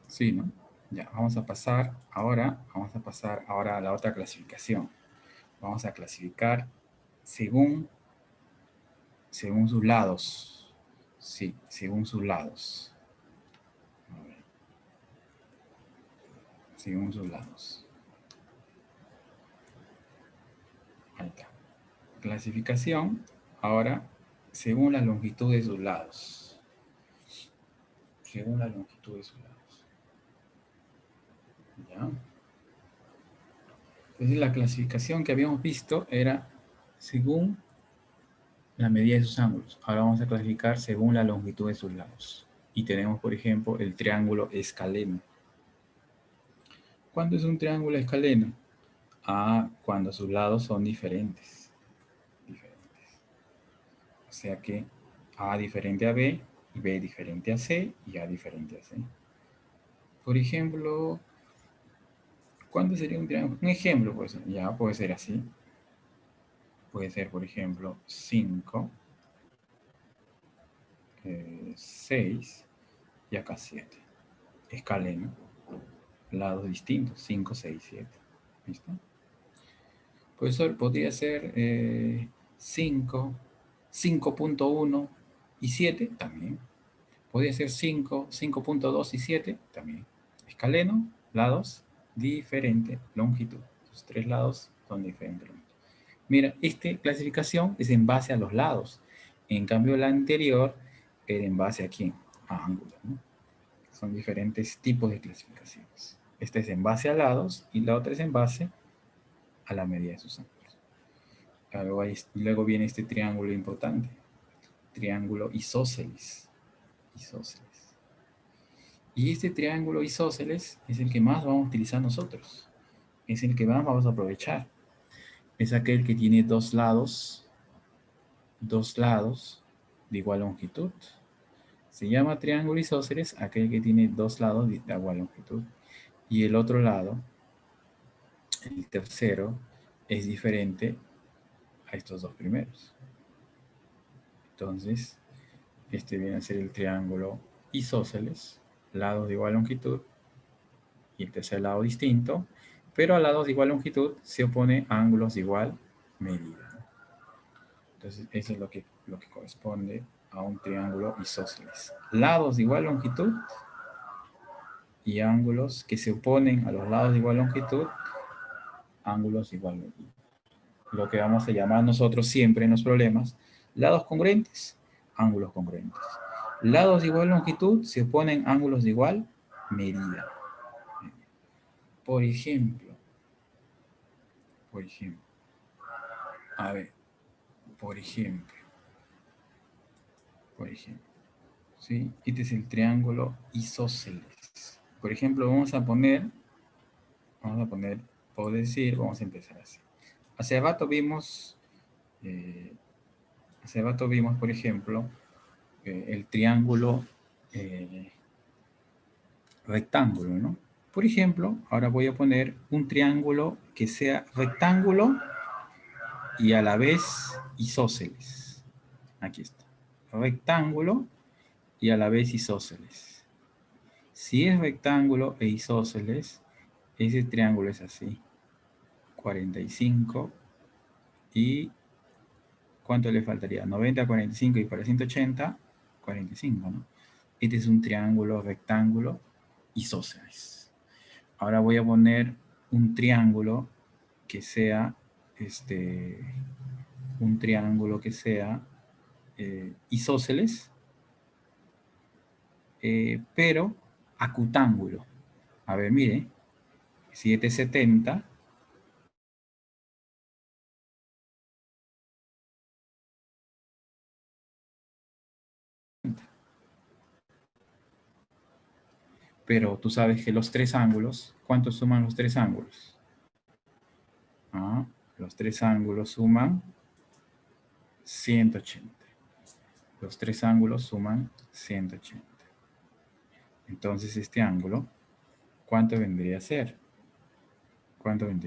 Sí, ¿no? Ya, vamos a pasar ahora a la otra clasificación. Vamos a clasificar según sus lados. Sí, según sus lados. A ver, según sus lados. Ahí está. Clasificación, ahora, según la longitud de sus lados. Según la longitud de sus lados. ¿Ya? Entonces la clasificación que habíamos visto era según la medida de sus ángulos. Ahora vamos a clasificar según la longitud de sus lados. Y tenemos, por ejemplo, el triángulo escaleno. ¿Cuándo es un triángulo escaleno? Ah, cuando sus lados son diferentes. O sea que A diferente a B, B diferente a C y A diferente a C. Por ejemplo, ¿cuándo sería un triángulo? Un ejemplo, pues ya puede ser así. Puede ser, por ejemplo, 5, 6 y acá 7. Escaleno. Lados distintos, 5, 6, 7. ¿Listo? Profesor, podría ser 5, 5.1 y 7 también. Podría ser 5, 5.2 y 7 también. Escaleno, lados, diferente longitud. Los tres lados son diferentes longitud. Mira, esta clasificación es en base a los lados. En cambio, la anterior era en base a quién? A ángulos, ¿no? Son diferentes tipos de clasificaciones. Esta es en base a lados y la otra es en base a la medida de sus ángulos. Luego viene este triángulo importante. Triángulo isósceles. Isósceles. Y este triángulo isósceles es el que más vamos a utilizar nosotros. Es el que más vamos a aprovechar. Es aquel que tiene dos lados de igual longitud. Se llama triángulo isósceles aquel que tiene dos lados de igual longitud. Y el otro lado, el tercero, es diferente a estos dos primeros. Entonces, este viene a ser el triángulo isósceles, lados de igual longitud, y el tercer lado distinto, pero a lados de igual longitud se opone a ángulos de igual medida. Entonces, eso es lo que corresponde a un triángulo isósceles. Lados de igual longitud y ángulos que se oponen a los lados de igual longitud, ángulos de igual medida. Lo que vamos a llamar nosotros siempre en los problemas, lados congruentes, ángulos congruentes. Lados de igual longitud se oponen ángulos de igual medida. Por ejemplo, a ver, por ejemplo, ¿sí? Este es el triángulo isósceles. Por ejemplo, vamos a poner, puedo decir, vamos a empezar así. Hace rato vimos, por ejemplo, el triángulo rectángulo, ¿no? Por ejemplo, ahora voy a poner un triángulo que sea rectángulo y a la vez isósceles. Aquí está. Rectángulo y a la vez isósceles. Si es rectángulo e isósceles, ese triángulo es así. 45 y ¿cuánto le faltaría? 90, 45 y para 180, 45, ¿no? Este es un triángulo rectángulo isósceles. Ahora voy a poner un triángulo que sea isósceles, pero acutángulo. A ver, mire, 770 pero tú sabes que los tres ángulos, ¿cuánto suman los tres ángulos? Los tres ángulos suman 180. Los tres ángulos suman 180. Entonces este ángulo, ¿cuánto vendría a ser? 40.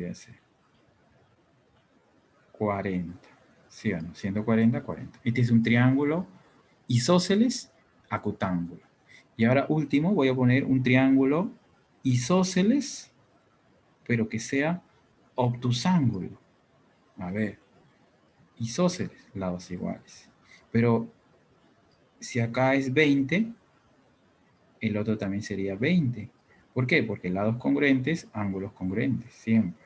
¿Sí o no? 140, 40. Este es un triángulo isósceles acutángulo. Y ahora último voy a poner un triángulo isósceles, pero que sea obtusángulo. A ver, isósceles, lados iguales. Pero si acá es 20, el otro también sería 20. ¿Por qué? Porque lados congruentes, ángulos congruentes, siempre.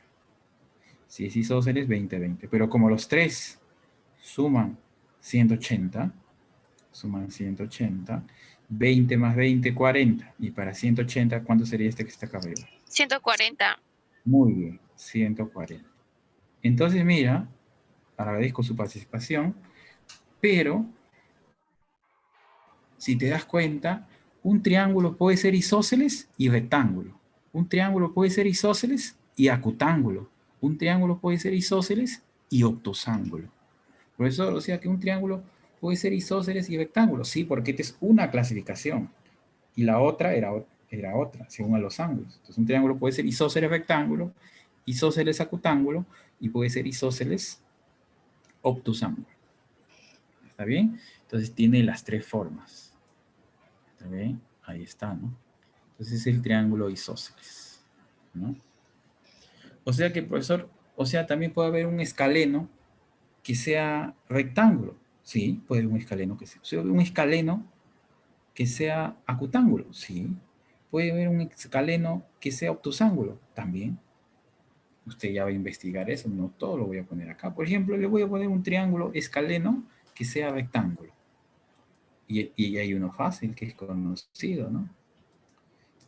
Si es isósceles, 20, 20. Pero como los tres suman 180, 20 más 20, 40. Y para 180, ¿cuánto sería este que está acá arriba? 140. Muy bien, 140. Entonces, mira, agradezco su participación, pero si te das cuenta, un triángulo puede ser isósceles y rectángulo. Un triángulo puede ser isósceles y acutángulo. Un triángulo puede ser isósceles y obtusángulo. Por eso, o sea que un triángulo puede ser isósceles y rectángulo. Sí, porque esta es una clasificación. Y la otra era otra, según a los ángulos. Entonces un triángulo puede ser isósceles rectángulo, isósceles acutángulo, y puede ser isósceles obtusángulo. ¿Está bien? Entonces tiene las tres formas. ¿Está bien? Ahí está, ¿no? Entonces es el triángulo isósceles, ¿no? O sea que, profesor, también puede haber un escaleno que sea rectángulo. Sí, puede haber un escaleno que sea. O sea, un escaleno que sea acutángulo. Sí. Puede haber un escaleno que sea obtusángulo. También. Usted ya va a investigar eso. No todo lo voy a poner acá. Por ejemplo, le voy a poner un triángulo escaleno que sea rectángulo. Y hay uno fácil que es conocido, ¿no?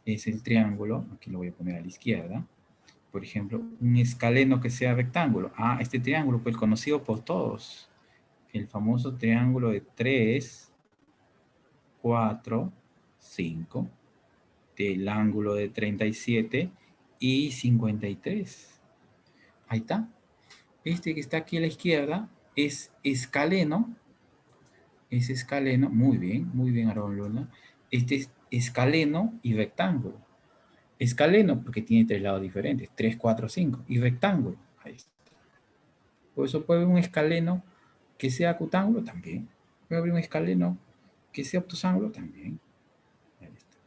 Es el triángulo. Aquí lo voy a poner a la izquierda. Por ejemplo, un escaleno que sea rectángulo. Este triángulo fue conocido por todos. El famoso triángulo de 3, 4, 5, del ángulo de 37 y 53. Ahí está. Este que está aquí a la izquierda es escaleno es escaleno, muy bien, Aaron Luna. Este es escaleno y rectángulo. Escaleno porque tiene tres lados diferentes, 3, 4, 5. Y rectángulo, ahí está. Por eso puede haber un escaleno que sea acutángulo también. Puede haber un escaleno que sea obtusángulo también. Ahí está.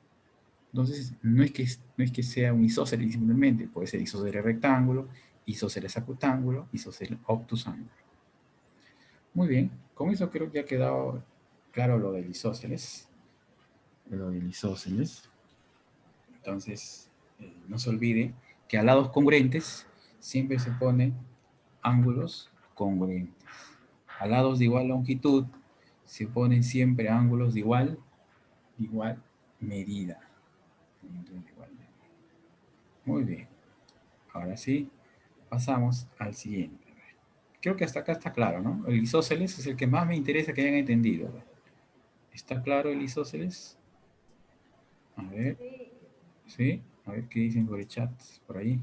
Entonces, no es que sea un isósceles simplemente, puede ser isósceles rectángulo, isósceles acutángulo, isósceles obtusángulo. Muy bien, con eso creo que ya ha quedado claro lo del isósceles. Lo del isósceles. Entonces, no se olvide que a lados congruentes siempre se pone ángulos congruentes. A lados de igual longitud se ponen siempre ángulos de igual medida. Muy bien. Ahora sí, pasamos al siguiente. Creo que hasta acá está claro, ¿no? El isósceles es el que más me interesa que hayan entendido. ¿Está claro el isósceles? A ver. ¿Sí? A ver qué dicen por el chat, por ahí.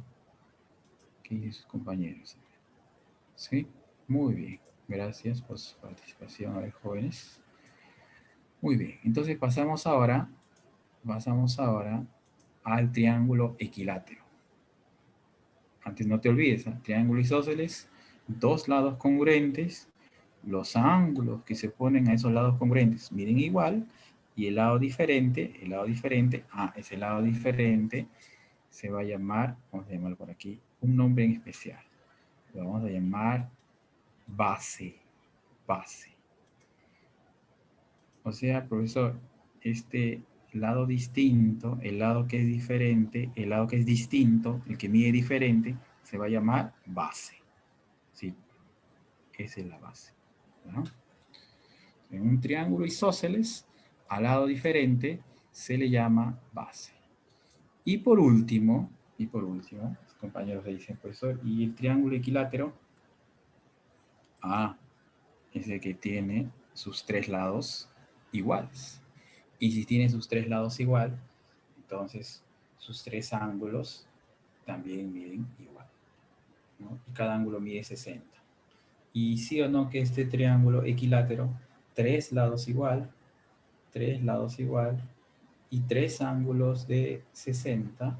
¿Qué dicen sus compañeros? ¿Sí? Muy bien. Gracias por su participación, a ver, jóvenes. Muy bien. Entonces pasamos ahora al triángulo equilátero. Antes no te olvides, ¿eh? Triángulo isósceles, dos lados congruentes, los ángulos que se ponen a esos lados congruentes miden igual, y el lado diferente, ese lado diferente se va a llamar, vamos a llamarlo por aquí, un nombre en especial. Lo vamos a llamar base. O sea, profesor, este lado distinto, el lado que es diferente, el lado que es distinto, el que mide diferente, se va a llamar base. Sí, esa es la base, ¿no? En un triángulo isósceles, al lado diferente, se le llama base. Y por último, los compañeros le dicen, profesor, ¿y el triángulo equilátero? Es el que tiene sus tres lados iguales. Y si tiene sus tres lados igual, entonces sus tres ángulos también miden igual, ¿no? Y cada ángulo mide 60. Y sí o no que este triángulo equilátero, tres lados igual y tres ángulos de 60,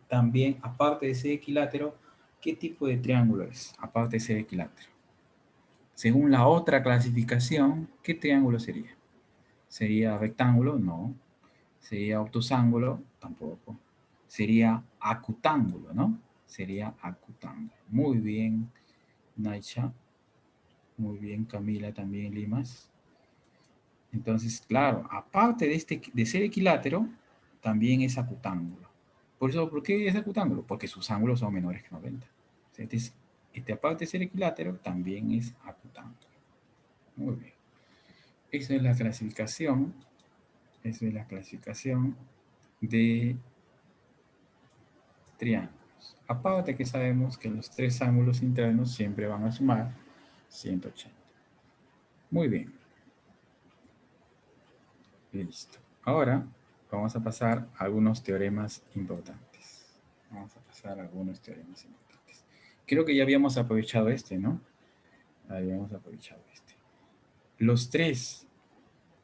también, aparte de ser equilátero, ¿qué tipo de triángulo es? Aparte de ser equilátero. Según la otra clasificación, ¿qué triángulo sería? ¿Sería rectángulo? No. ¿Sería obtusángulo? Tampoco. Sería acutángulo, ¿no? Sería acutángulo. Muy bien, Naicha. Muy bien, Camila también, Limas. Entonces, claro, aparte de ser equilátero, también es acutángulo. Por eso, ¿por qué es acutángulo? Porque sus ángulos son menores que 90. Aparte de ser equilátero, también es acutángulo. Muy bien. Esa es la clasificación. Esa es la clasificación de triángulos. Aparte que sabemos que los tres ángulos internos siempre van a sumar 180. Muy bien. Listo. Ahora vamos a pasar a algunos teoremas importantes. Creo que ya habíamos aprovechado este, ¿no? Habíamos aprovechado este. Los tres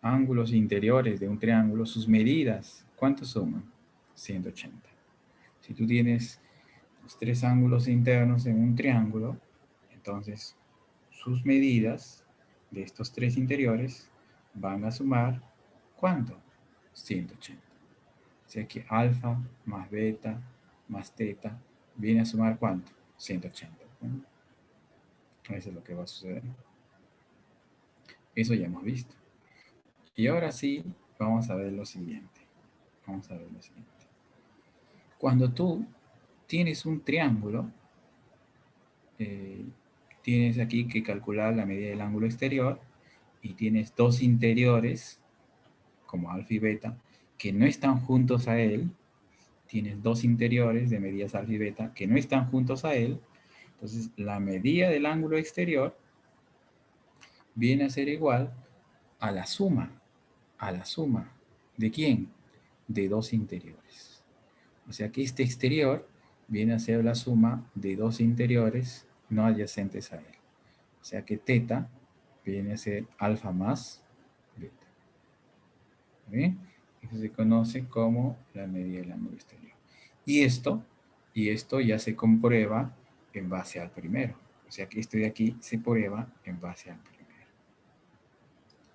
ángulos interiores de un triángulo, sus medidas, ¿cuánto suman? 180. Si tú tienes los tres ángulos internos en un triángulo, entonces sus medidas de estos tres interiores van a sumar, ¿cuánto? 180. O sea que alfa más beta más teta viene a sumar, ¿cuánto? 180. ¿No? Eso es lo que va a suceder. Eso ya hemos visto. Y ahora sí, vamos a ver lo siguiente. Cuando tú tienes un triángulo, eh, tienes aquí que calcular la medida del ángulo exterior y tienes dos interiores, como alfa y beta, que no están juntos a él. Tienes dos interiores de medidas alfa y beta que no están juntos a él. Entonces, la medida del ángulo exterior viene a ser igual a la suma. ¿A la suma de quién? De dos interiores. O sea que este exterior viene a ser la suma de dos interiores no adyacentes a él. O sea que teta viene a ser alfa más beta. ¿Bien? Eso se conoce como la medida del ángulo exterior. Y esto ya se comprueba en base al primero. O sea que esto de aquí se prueba en base al primero.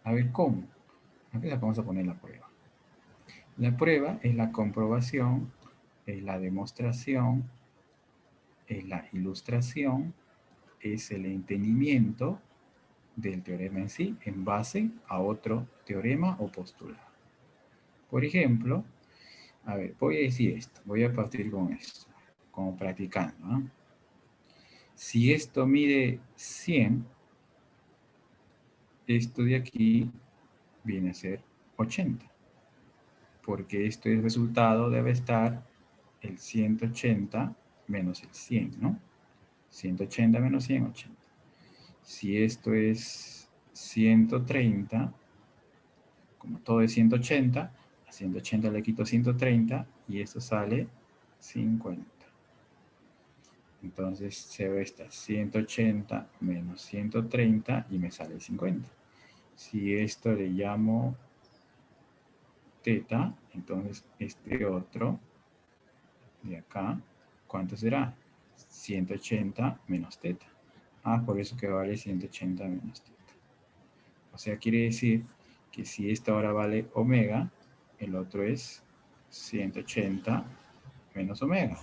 A ver, ¿cómo? Aquí vamos a poner la prueba. La prueba es la comprobación, es la demostración, es la ilustración, es el entendimiento del teorema en sí en base a otro teorema o postulado. Por ejemplo, a ver, voy a decir esto, voy a partir con esto, como practicando, ¿no? Si esto mide 100, esto de aquí viene a ser 80, porque esto es resultado, debe estar el 180 menos el 100, ¿no? 180 menos 100, 80. Si esto es 130, como todo es 180, a 180 le quito 130 y esto sale 50. Entonces se resta 180 menos 130 y me sale 50. Si esto le llamo teta, entonces este otro de acá, ¿cuánto será? 180 menos teta. Ah, por eso que vale 180 menos teta. O sea, quiere decir que si esta ahora vale omega, el otro es 180 menos omega.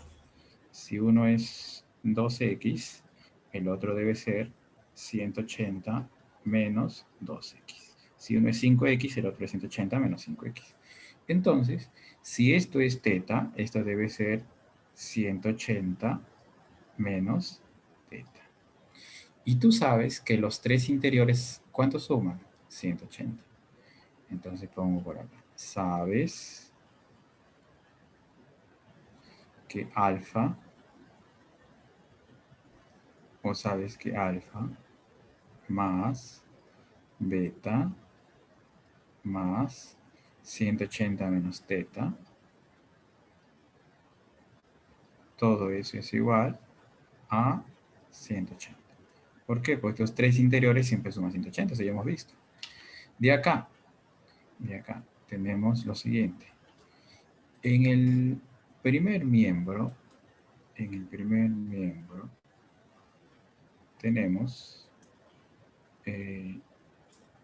Si uno es 2x, el otro debe ser 180 menos 2x. Si uno es 5x, el otro es 180 menos 5x. Entonces, si esto es teta, esto debe ser 180 menos teta. Y tú sabes que los tres interiores, ¿cuánto suman? 180. Entonces pongo por acá. Sabes que alfa, o sabes que alfa más beta más 180 menos teta, todo eso es igual a 180. ¿Por qué? Porque los tres interiores siempre suman 180, eso ya hemos visto. De acá tenemos lo siguiente. En el primer miembro, tenemos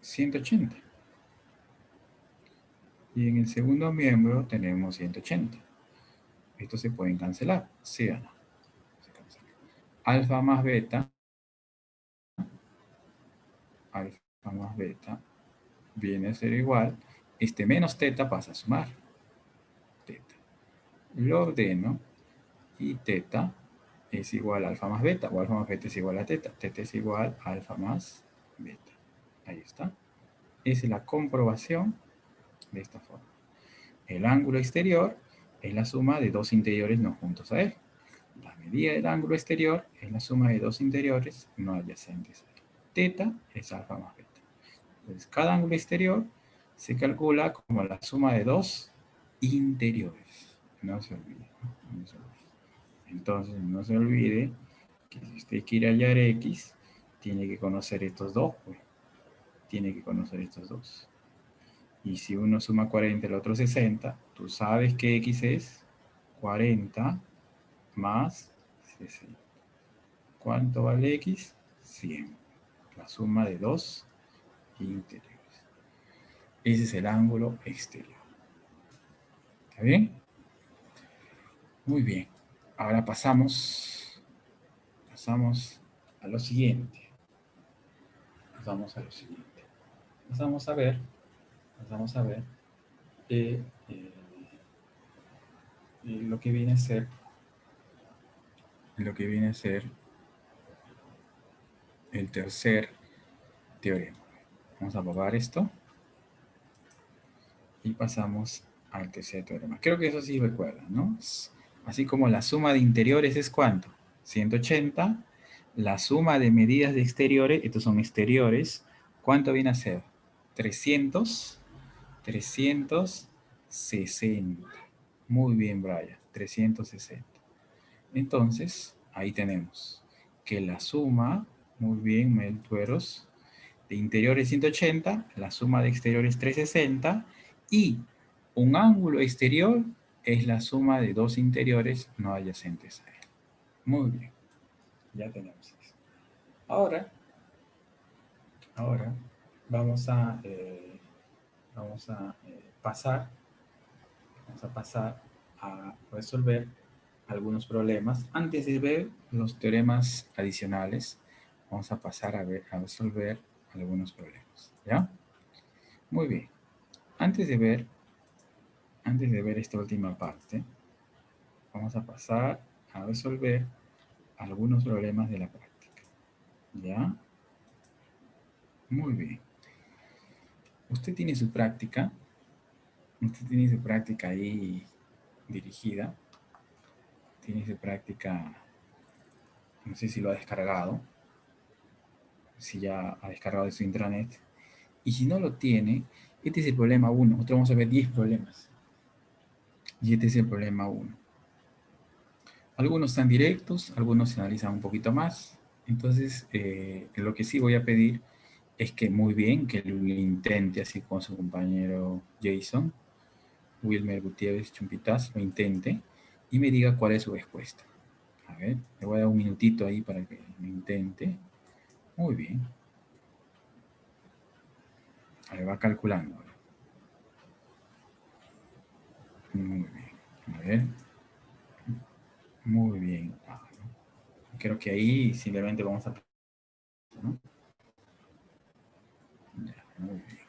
180. Y en el segundo miembro tenemos 180. Estos se pueden cancelar, ¿sí o no? Se cancelan. Alfa más beta viene a ser igual, este menos teta pasa a sumar teta. Lo ordeno y teta es igual a alfa más beta, o alfa más beta es igual a teta. Teta es igual a alfa más beta. Ahí está. Esa es la comprobación de esta forma. El ángulo exterior es la suma de dos interiores no juntos a él. La medida del ángulo exterior es la suma de dos interiores no adyacentes a él. Teta es alfa más beta. Entonces, cada ángulo exterior se calcula como la suma de dos interiores. No se olvide. No se olvide. Entonces, no se olvide que si usted quiere hallar X, tiene que conocer estos dos, pues. Tiene que conocer estos dos. Y si uno suma 40 y el otro 60, tú sabes que X es 40 más 60. ¿Cuánto vale X? 100. La suma de dos interiores. Ese es el ángulo exterior. ¿Está bien? Muy bien. Ahora pasamos a lo siguiente. Pasamos a lo siguiente. Vamos a ver eh, eh, lo que viene a ser el tercer teorema. Vamos a probar esto y pasamos al tercer teorema. Creo que eso sí recuerdan, ¿no? Así como la suma de interiores es ¿cuánto? 180. La suma de medidas de exteriores, estos son exteriores, ¿cuánto viene a ser? 300, 360. Muy bien, Brian, 360. Entonces, ahí tenemos que la suma, muy bien, Mel Tueros, de interior es 180, la suma de exterior es 360 y un ángulo exterior es la suma de dos interiores no adyacentes a él. Muy bien, ya tenemos eso. Ahora vamos a, pasar a resolver algunos problemas. Antes de ver los teoremas adicionales, vamos a pasar a resolver algunos problemas. ¿Ya? Muy bien. Antes de ver esta última parte, vamos a pasar a resolver algunos problemas de la práctica. ¿Ya? Muy bien. Usted tiene su práctica ahí dirigida. Tiene su práctica, no sé si lo ha descargado, si ya ha descargado de su intranet. Y si no lo tiene, este es el problema 1. Nosotros vamos a ver 10 problemas. Y este es el problema 1. Algunos están directos, algunos se analizan un poquito más. Entonces, lo que sí voy a pedir es que muy bien, que lo intente así con su compañero Jason, Wilmer Gutiérrez Chumpitas, lo intente y me diga cuál es su respuesta. A ver, le voy a dar un minutito ahí para que lo intente. Muy bien. A ver, va calculando. Muy bien. A ver. Muy bien. Creo que ahí simplemente vamos a... ¿no? Ya, muy bien.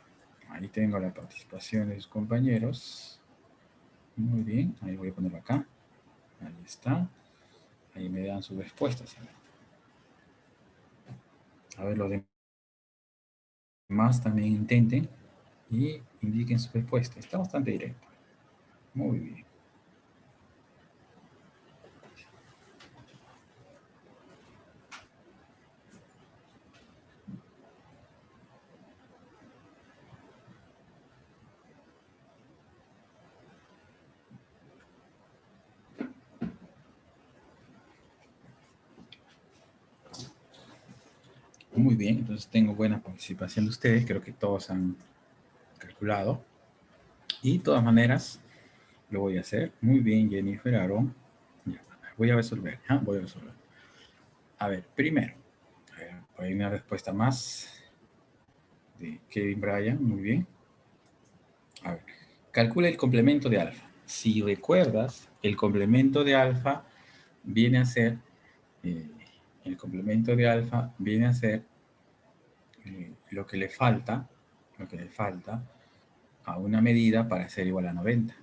Ahí tengo la participación de sus compañeros. Muy bien. Ahí voy a ponerlo acá. Ahí está. Ahí me dan sus respuestas. A ver, los demás también intenten y indiquen su respuesta. Está bastante directo. Muy bien. Muy bien, entonces tengo buena participación de ustedes. Creo que todos han calculado. Y de todas maneras, lo voy a hacer. Muy bien, Jennifer, Aaron. Ya, voy a resolver. Voy a resolver. A ver, primero. Hay una respuesta más de Kevin Bryan. Muy bien. A ver, calcula el complemento de alfa. Si recuerdas, el complemento de alfa viene a ser, lo que le falta a una medida para ser igual a 90.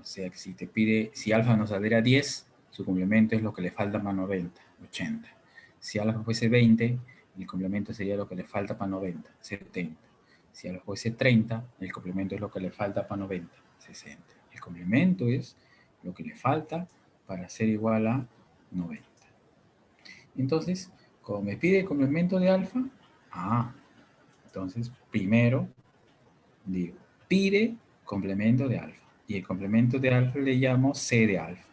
O sea, que si te pide, si alfa nos saliera 10, su complemento es lo que le falta para 90, 80. Si alfa fuese 20, el complemento sería lo que le falta para 90, 70. Si alfa fuese 30, el complemento es lo que le falta para 90, 60. El complemento es lo que le falta para ser igual a 90. Entonces, como me pide el complemento de alfa, entonces primero digo, pide complemento de alfa. Y el complemento de alfa le llamo C de alfa.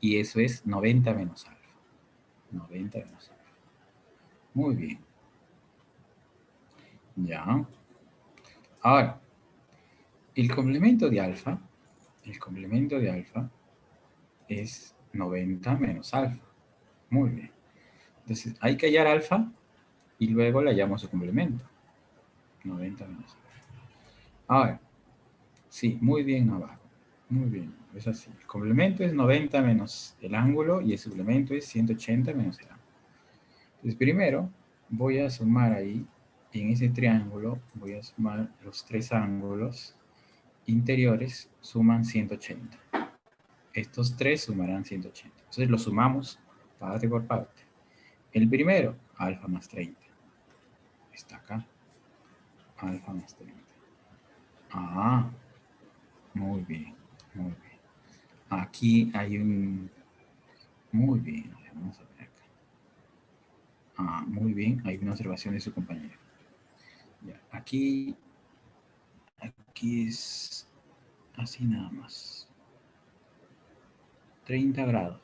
Y eso es 90 menos alfa. 90 menos alfa. Muy bien. Ya. Ahora, el complemento de alfa es 90 menos alfa. Muy bien. Entonces, hay que hallar alfa y luego le hallamos su complemento. 90 menos alfa. Ahora, sí, muy bien, Navarro. Muy bien, es así. El complemento es 90 menos el ángulo y el suplemento es 180 menos el ángulo. Entonces, primero voy a sumar ahí, en ese triángulo, voy a sumar los tres ángulos interiores, suman 180. Estos tres sumarán 180. Entonces, los sumamos parte por parte. El primero, alfa más 30. Está acá. Alfa más 30. Muy bien, muy bien. Aquí hay un... Muy bien, vamos a ver acá. Muy bien, hay una observación de su compañero. Ya, aquí es así nada más. 30 grados.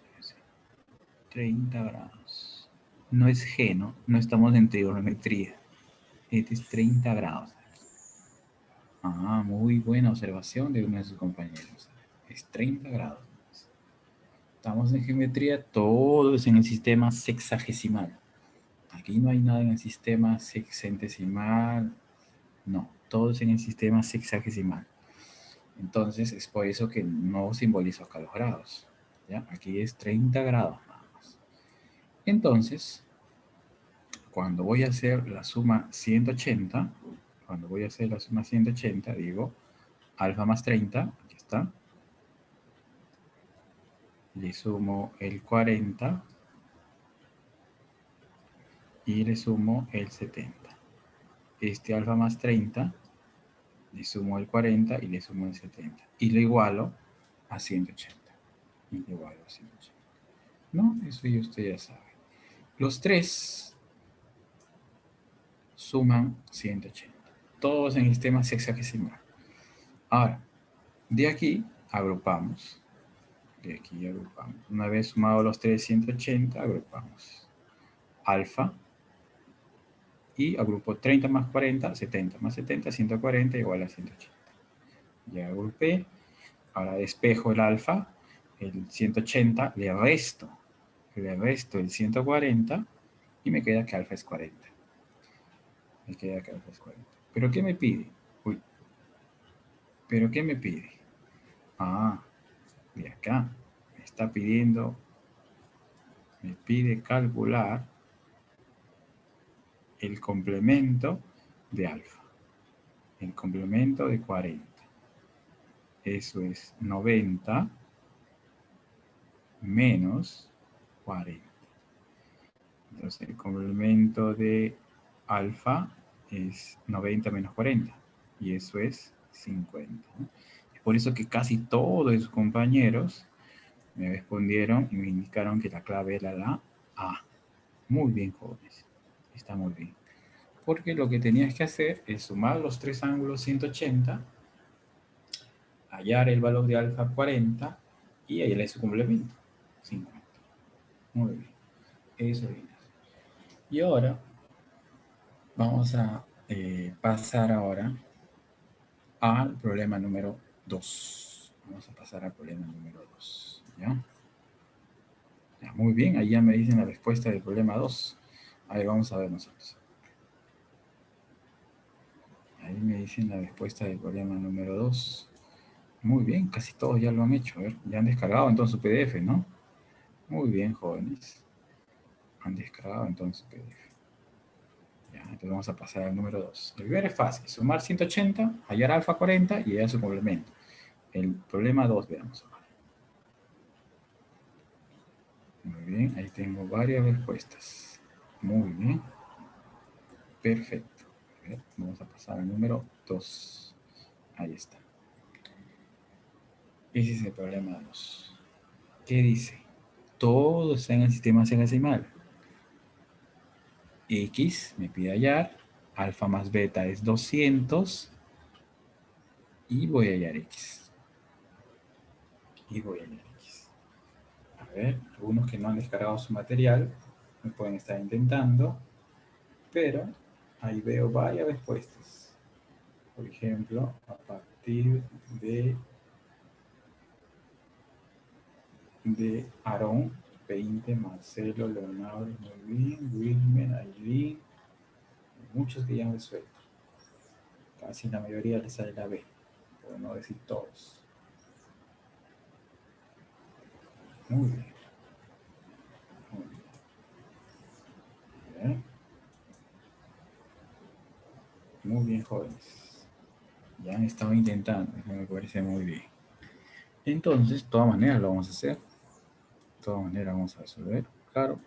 30 grados. No es G, ¿no? No estamos en trigonometría. Este es 30 grados. Ah, muy buena observación de uno de sus compañeros. Es 30 grados. Estamos en geometría, todo es en el sistema sexagesimal. Aquí no hay nada en el sistema sexentesimal. No, todo es en el sistema sexagesimal. Entonces, es por eso que no simbolizo acá los grados. ¿Ya? Aquí es 30 grados nada más. Entonces, cuando voy a hacer la suma 180, digo alfa más 30, aquí está, le sumo el 40 y le sumo el 70. Este alfa más 30, le sumo el 40 y le sumo el 70. Y lo igualo a 180. Y lo igualo a 180. ¿No? Eso ya usted ya sabe. Los tres suman 180. Todos en el sistema sexagesimal. Ahora, de aquí agrupamos. De aquí agrupamos. Una vez sumado los tres 180, agrupamos alfa y agrupo 30 más 40, 70 más 70, 140 igual a 180. Ya agrupé. Ahora despejo el alfa, el 180, le resto el 140 y me queda que alfa es 40. Me queda que alfa es 40. ¿Pero qué me pide? Uy, ¿pero qué me pide? Ah, de acá. Me está pidiendo, me pide calcular el complemento de alfa. El complemento de 40. Eso es 90 menos 40. Entonces el complemento de alfa es 90 menos 40. Y eso es 50. ¿No? Es por eso que casi todos sus compañeros me respondieron y me indicaron que la clave era la A. Muy bien, jóvenes. Está muy bien. Porque lo que tenías que hacer es sumar los tres ángulos 180, hallar el valor de alfa 40 y hallar su complemento 50. Muy bien. Eso viene. Y ahora vamos a pasar ahora al problema número 2. Vamos a pasar al problema número 2. ¿Ya? Ya, muy bien, ahí ya me dicen la respuesta del problema 2. Ahí vamos a ver nosotros. Ahí me dicen la respuesta del problema número 2. Muy bien, casi todos ya lo han hecho. A ver, ya han descargado entonces su PDF, ¿no? Muy bien, jóvenes. Han descargado entonces su PDF. Ya, entonces vamos a pasar al número 2. El primero es fácil. Sumar 180, hallar alfa 40 y hallar su complemento. El problema 2, veamos. Muy bien, ahí tengo varias respuestas. Muy bien. Perfecto. A ver, vamos a pasar al número 2. Ahí está. Ese es el problema 2. ¿Qué dice? Todo está en el sistema hexadecimal. X me pide hallar. Alfa más beta es 200. Y voy a hallar X. A ver, algunos que no han descargado su material me pueden estar intentando, pero ahí veo varias respuestas. Por ejemplo, a partir de Aarón, 20, Marcelo, Leonardo, muy bien, Wilmer, Aileen, muchos que ya han resuelto. Casi la mayoría les sale la B, por no decir todos. Muy bien. Muy bien. Muy bien, jóvenes. Ya han estado intentando, eso me parece muy bien. Entonces, de todas maneras lo vamos a hacer. De todas maneras vamos a resolver. Claro,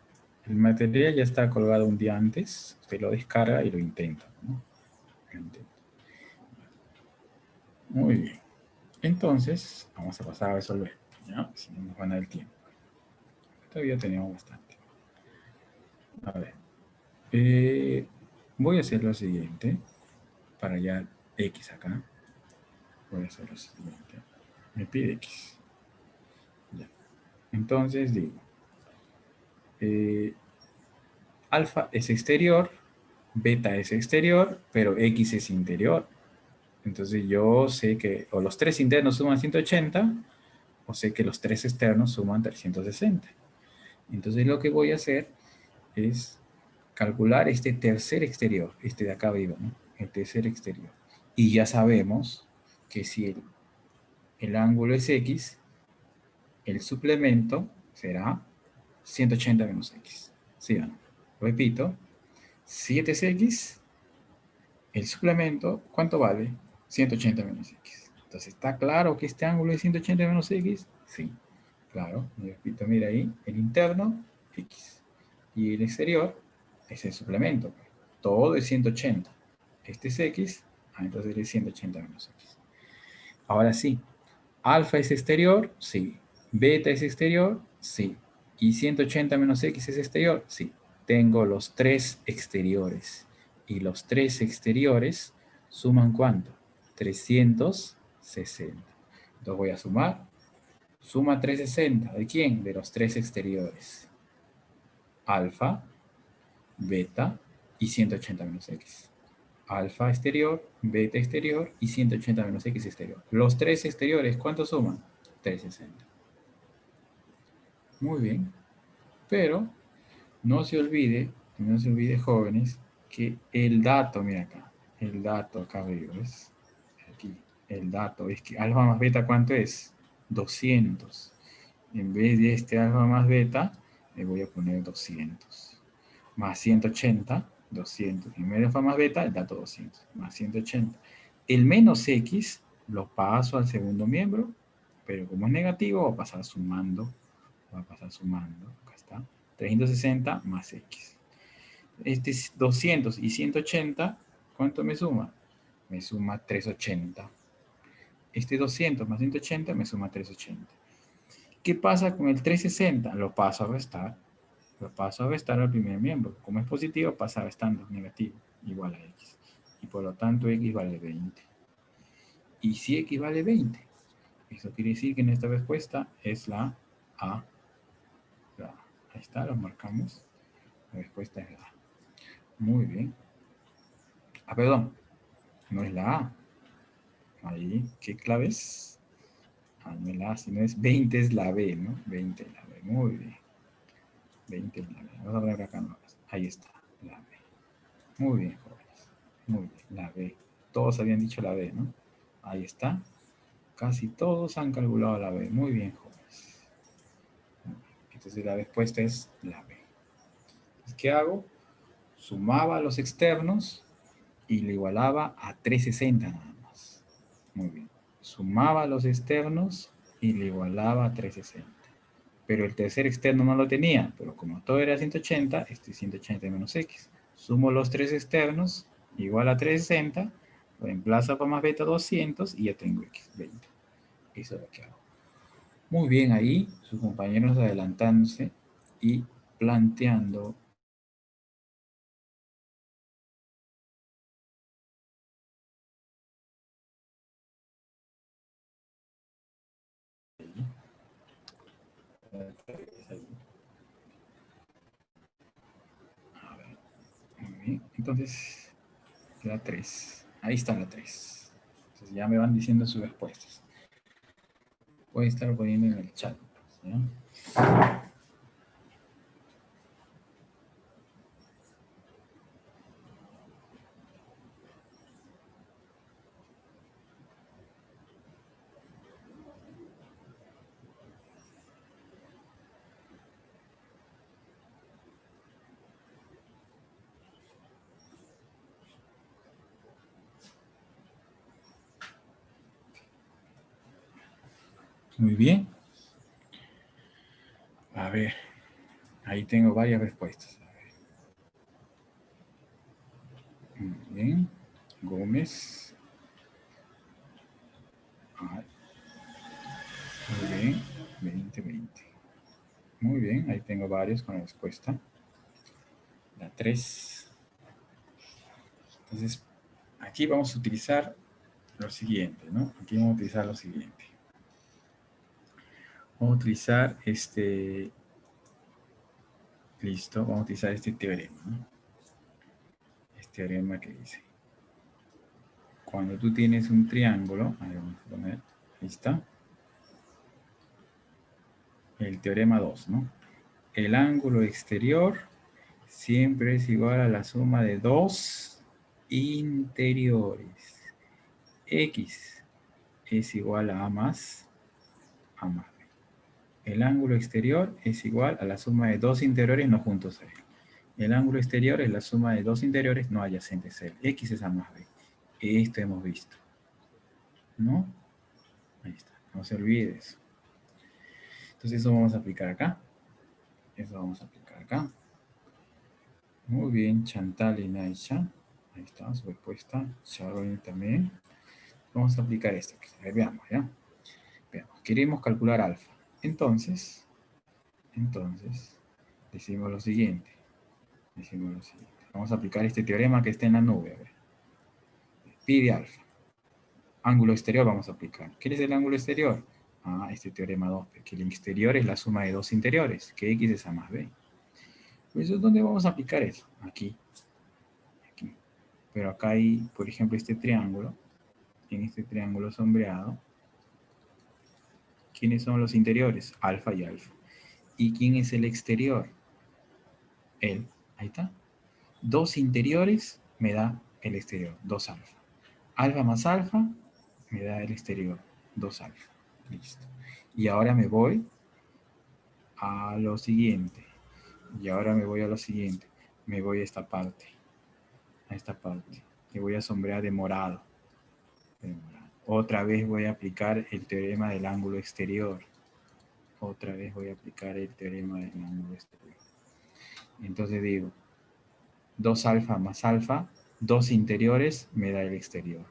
el material ya está colgado un día antes. Usted lo descarga y lo intenta, ¿no? Lo intenta. Muy bien. Entonces, vamos a pasar a resolver. ¿Ya? Si no nos van a dar el tiempo. Todavía tenemos bastante. A ver. Voy a hacer lo siguiente. Para ya X acá. Voy a hacer lo siguiente. Me pide X. Ya. Entonces digo. Alfa es exterior. beta es exterior, pero X es interior. Entonces yo sé que o los tres internos suman 180, o sé que los tres externos suman 360. Entonces lo que voy a hacer es calcular este tercer exterior, este de acá arriba, ¿no? El tercer exterior. Y ya sabemos que si el ángulo es X, el suplemento será 180 menos X. ¿Sí o no? Repito, 7 es X, el suplemento, ¿cuánto vale? 180 menos X. Entonces, ¿está claro que este ángulo es 180 menos X? Sí, claro. Y repito, mira ahí, el interno, X. Y el exterior es el suplemento. Todo es 180. Este es X, entonces es 180 menos X. Ahora sí, alfa es exterior, sí. Beta es exterior, sí. Y 180 menos X es exterior, sí. Tengo los tres exteriores. Y los tres exteriores suman ¿cuánto? 360. Entonces voy a sumar. Suma 360. ¿De quién? De los tres exteriores. Alfa, beta y 180 menos X. Alfa exterior, beta exterior y 180 menos X exterior. Los tres exteriores, ¿cuánto suman? 360. Muy bien, pero no se olvide jóvenes, que el dato, mira acá, el dato acá arriba, ¿ves? Aquí, el dato es que alfa más beta, ¿cuánto es? 200. En vez de este alfa más beta, le voy a poner 200. Más 180, 200. En vez de alfa más beta, el dato 200. Más 180. El menos X lo paso al segundo miembro, pero como es negativo, va a pasar sumando. Acá está. 360 más X. Este es 200 y 180, ¿cuánto me suma? Me suma 380. Este 200 más 180 me suma 380. ¿Qué pasa con el 360? Lo paso a restar. Lo paso a restar al primer miembro. Como es positivo, pasa restando negativo, igual a X. Y por lo tanto, X vale 20. Y si X vale 20, eso quiere decir que nuestra respuesta es la A. Ahí está, lo marcamos. La respuesta es la A. Muy bien. Perdón, no es la A. Ahí, ¿qué clave es? No es la A, sino es 20 es la B, ¿no? 20 es la B. Muy bien. 20 es la B. Vamos a ver acá nomás. Ahí está, la B. Muy bien, jóvenes. Muy bien, la B. Todos habían dicho la B, ¿no? Ahí está. Casi todos han calculado la B. Muy bien, jóvenes. Entonces la respuesta es la B. Entonces, ¿qué hago? Sumaba los externos y le igualaba a 360 nada más. Muy bien. Sumaba los externos y le igualaba a 360. Pero el tercer externo no lo tenía, pero como todo era 180, este es 180 menos X. Sumo los tres externos, igual a 360, reemplazo por más beta 200 y ya tengo X, 20. Eso es lo que hago. Muy bien ahí, sus compañeros adelantándose y planteando. A ver, muy bien. Entonces, la 3. Ahí está la 3. Entonces ya me van diciendo sus respuestas. Voy a estar poniendo en el chat, ¿no? Muy bien. A ver, ahí tengo varias respuestas. Muy bien. Gómez. Muy bien. 20, 20. Muy bien, ahí tengo varios con la respuesta. La 3. Entonces, aquí vamos a utilizar lo siguiente, ¿no? Aquí vamos a utilizar lo siguiente. Vamos a utilizar listo, vamos a utilizar este teorema, ¿no? teorema que dice, cuando tú tienes un triángulo, a ver, vamos a poner, ahí está, el teorema 2, ¿no? El ángulo exterior siempre es igual a la suma de dos interiores. X es igual a A más B. El ángulo exterior es igual a la suma de dos interiores no juntos a él. El ángulo exterior es la suma de dos interiores no adyacentes a él. X es A más B. Esto hemos visto, ¿no? Ahí está, no se olvide eso. Entonces eso vamos a aplicar acá. Eso vamos a aplicar acá. Muy bien, Chantal y Naisha. Ahí está, su respuesta. Sharon también. Vamos a aplicar esto. A ver, veamos, ¿ya? Veamos. Queremos calcular alfa. Entonces, decimos lo siguiente. Vamos a aplicar este teorema que está en la nube. A ver. Pide alfa. Ángulo exterior vamos a aplicar. ¿Qué es el ángulo exterior? Ah, este teorema 2, que el exterior es la suma de dos interiores, que X es A más B. Pues, ¿dónde vamos a aplicar eso? Aquí. Aquí. Pero acá hay, por ejemplo, este triángulo. En este triángulo sombreado, ¿quiénes son los interiores? Alfa y alfa. ¿Y quién es el exterior? Él. Ahí está. Dos interiores me da el exterior, 2 alfa. Alfa más alfa me da el exterior, 2 alfa. Listo. Y ahora me voy a lo siguiente. Me voy a esta parte. Y voy a sombrear de morado. Otra vez voy a aplicar el teorema del ángulo exterior. Entonces digo, 2 alfa más alfa, dos interiores me da el exterior.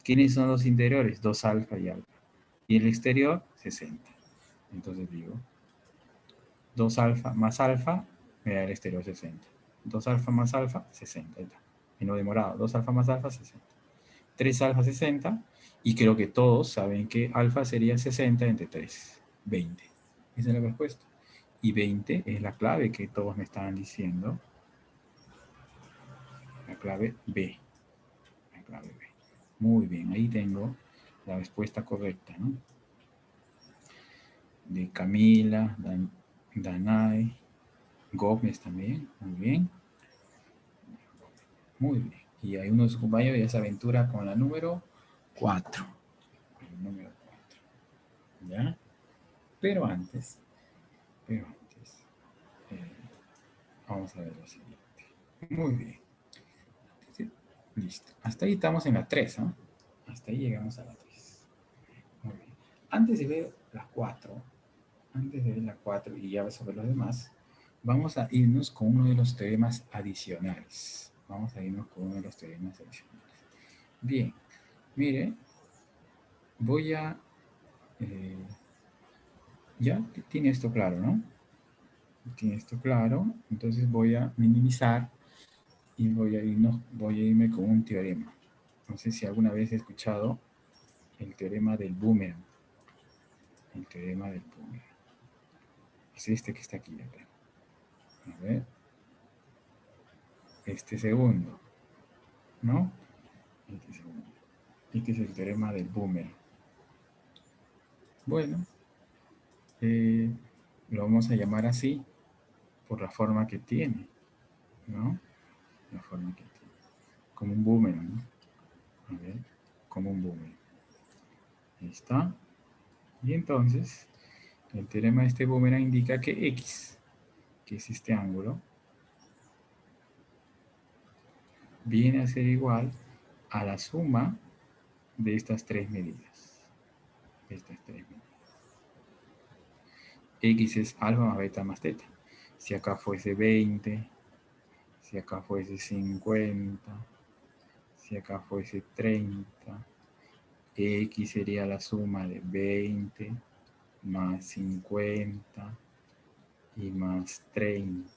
¿Quiénes son los interiores? 2 alfa y alfa. Y el exterior, 60. Entonces digo, 2 alfa más alfa me da el exterior 60. 2 alfa más alfa, 60. Ahí está. Y no demorado. 2 alfa más alfa, 60. 3 alfa, 60. Y creo que todos saben que alfa sería 60 entre 3. 20. Esa es la respuesta. Y 20 es la clave que todos me estaban diciendo. La clave B. La clave B. Muy bien, ahí tengo la respuesta correcta, ¿no? De Camila, Danay, Gómez también, muy bien. Muy bien. Y hay uno de sus compañeros que ya se aventura con la número 4. El número 4. ¿Ya? Pero antes, vamos a ver lo siguiente. Muy bien. ¿Sí? Listo. Hasta ahí estamos en la 3, ¿no? Hasta ahí llegamos a la 3. Muy bien. Antes de ver la 4, y ya sobre los demás, vamos a irnos con uno de los teoremas adicionales. Bien, mire, voy a... ya tiene esto claro, ¿no? Tiene esto claro, entonces voy a minimizar y voy a irme con un teorema. No sé si alguna vez he escuchado el teorema del boomerang. El teorema del boomerang. Es este que está aquí. A ver. Este segundo, ¿no? Este segundo. Este es el teorema del boomerang. Bueno, lo vamos a llamar así por la forma que tiene, ¿no? La forma que tiene. Como un boomerang, ¿no? A ver, como un boomerang. Ahí está. Y entonces, el teorema de este boomerang indica que X, que es este ángulo, viene a ser igual a la suma de estas tres medidas. X es alfa más beta más teta. Si acá fuese 20, si acá fuese 50, si acá fuese 30, X sería la suma de 20 más 50 y más 30.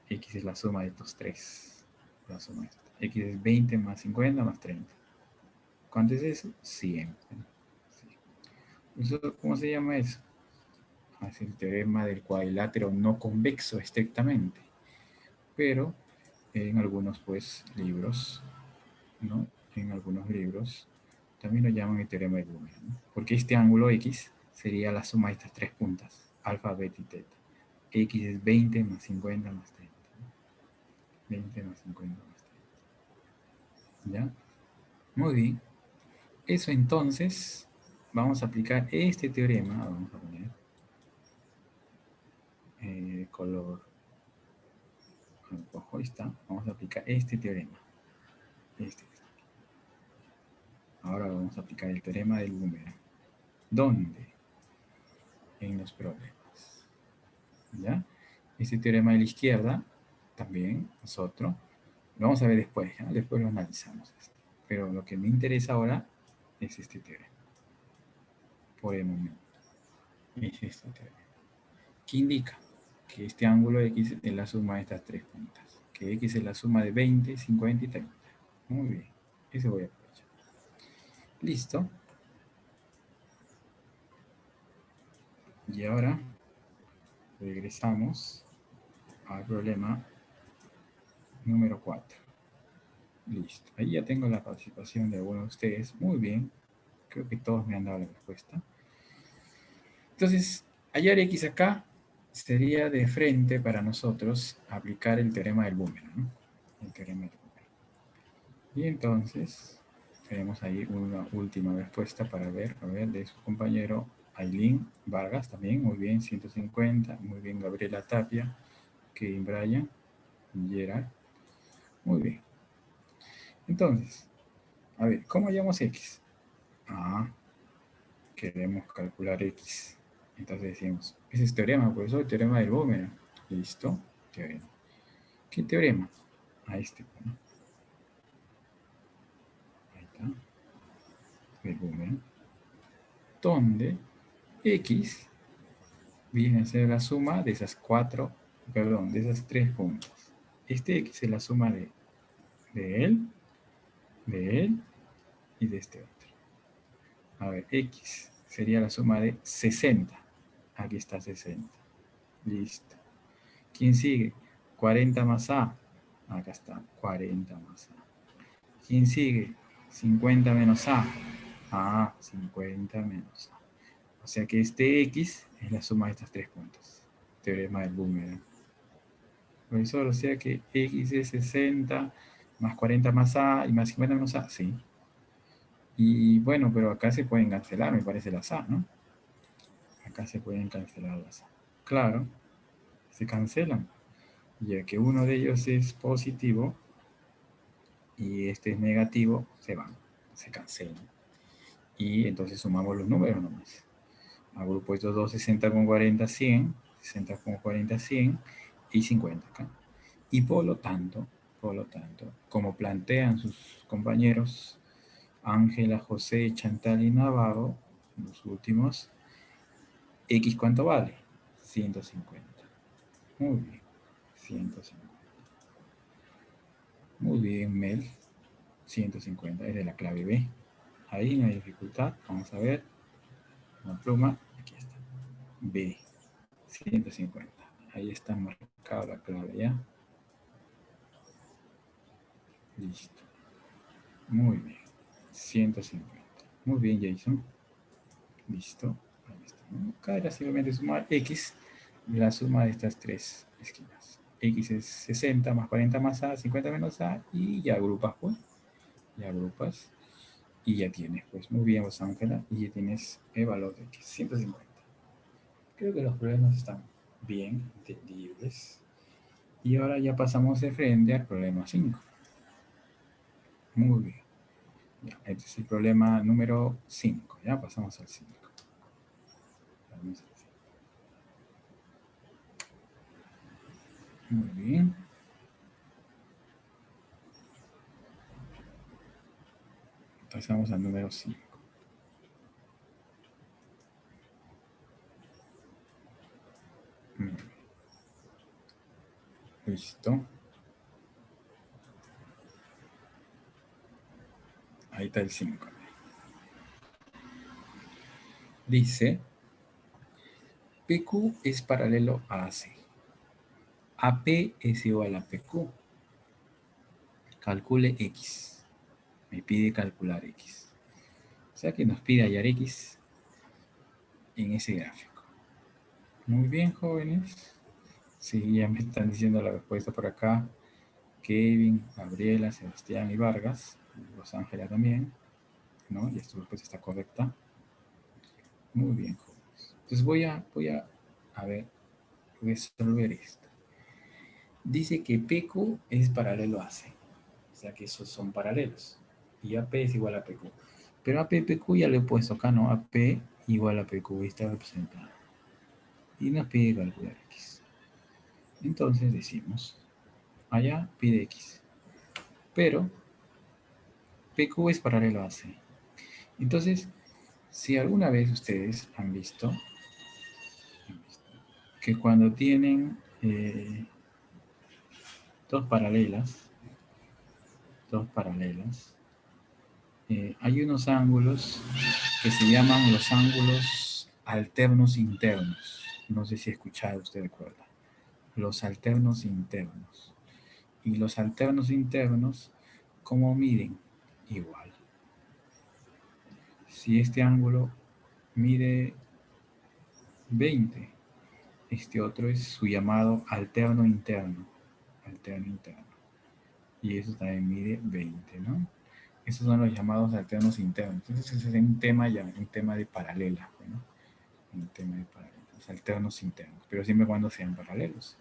X es la suma de estos tres. La suma de esto. X es 20 más 50 más 30. ¿Cuánto es eso? 100. ¿Cómo se llama eso? Es el teorema del cuadrilátero no convexo estrictamente. Pero en algunos pues libros, ¿no? En algunos libros también lo llaman el teorema de Boomer, ¿no? Porque este ángulo X sería la suma de estas tres puntas, alfa, beta y teta. X es 20 más 50 más 30. 20 más 50 más 30. ¿Ya? Muy bien. Eso entonces, vamos a aplicar este teorema. Vamos a poner color rojo. Ahí está. Vamos a aplicar este teorema. Este. Ahora vamos a aplicar el teorema del boomerang. ¿Dónde? En los problemas. ¿Ya? Este teorema de la izquierda, también es otro. Lo vamos a ver después, ¿ya? Después lo analizamos. Pero lo que me interesa ahora es este teorema. Por el momento. Es este teorema. ¿Qué indica? Que este ángulo X es la suma de estas tres puntas. Que X es la suma de 20, 50 y 30. Muy bien. Eso voy a aprovechar. Listo. Y ahora regresamos al problema número 4. Listo. Ahí ya tengo la participación de algunos de ustedes. Muy bien. Creo que todos me han dado la respuesta. Entonces, hallar X acá sería de frente para nosotros aplicar el teorema del boomerang, ¿no? El teorema del boomerang. Y entonces, tenemos ahí una última respuesta para ver, a ver, de su compañero Aileen Vargas también, muy bien, 150, muy bien, Gabriela Tapia, Kevin Bryan, Gerard, muy bien. Entonces, a ver, ¿cómo hallamos X? Ah, queremos calcular X. Entonces decimos, ese es teorema, por eso el teorema del boomerang. Listo, teorema. ¿Qué teorema? A este, ¿no? Ahí está, el boomerang. Donde X viene a ser la suma de esas cuatro, perdón, de esas tres puntas. Este X es la suma de él, de él y de este otro. A ver, X sería la suma de 60. Aquí está 60. Listo. ¿Quién sigue? 40 más A. Acá está, 40 más A. ¿Quién sigue? 50 menos A. Ah, 50 menos A. O sea que este X es la suma de estas tres puntas. Teorema del boomerang. Profesor, o sea que X es 60 más 40 más A y más 50 menos A. Sí. Y bueno, pero acá se pueden cancelar, me parece las A, ¿no? Acá se pueden cancelar las A. Claro, se cancelan. Ya que uno de ellos es positivo y este es negativo, se van, se cancelan. Y entonces sumamos los números nomás. Agrupo estos dos, 60 con 40, 100, 60 con 40, 100 y 50 acá. Y por lo tanto, como plantean sus compañeros Ángela, José, Chantal y Navarro, los últimos, X ¿cuánto vale? 150. Muy bien, 150. Muy bien, Mel. 150 es de la clave B. Ahí no hay dificultad. Vamos a ver. Una pluma. Aquí está. B. 150. Ahí está marcada la clave ya. Listo. Muy bien. 150. Muy bien, Jason. Listo. Ahí está. Acá era simplemente sumar X, la suma de estas tres esquinas. X es 60 más 40 más A, 50 menos A, y ya agrupas, pues. Ya agrupas. Y ya tienes, pues muy bien, vos Ángela, y ya tienes el valor de X, 150. Creo que los problemas están bien entendibles. Y ahora ya pasamos de frente al problema 5. Muy bien. Ya, este es el problema número 5. Ya pasamos al 5. Muy bien. Pasamos al número 5. Listo. Ahí está el 5. Dice, PQ es paralelo a AC. AP es igual a PQ. calcule X. Me pide calcular X. O sea que nos pide hallar X en ese gráfico. Muy bien, jóvenes. Sí, ya me están diciendo la respuesta por acá. Kevin, Gabriela, Sebastián y Vargas. Rosángela también, ¿no? Y esta respuesta está correcta. Muy bien, jóvenes. Entonces a ver, resolver esto. Dice que PQ es paralelo a AC. O sea que esos son paralelos. Y AP es igual a PQ. Pero AP, PQ ya lo he puesto acá, ¿no? AP igual a PQ. Está representado. Y nos pide calcular X. Entonces decimos, allá pide X. Pero PQ es paralelo a AC. Entonces, si alguna vez ustedes han visto que cuando tienen dos paralelas, hay unos ángulos que se llaman los ángulos alternos internos. No sé si ha escuchado usted, recuerda. Los alternos internos. Y los alternos internos, ¿cómo miden? Igual. Si este ángulo mide 20, este otro es su llamado alterno interno. Alterno interno. Y eso también mide 20, ¿no? Esos son los llamados alternos internos. Entonces es un tema de paralela, ¿no? Un tema de paralelos, alternos internos, pero siempre cuando sean paralelos.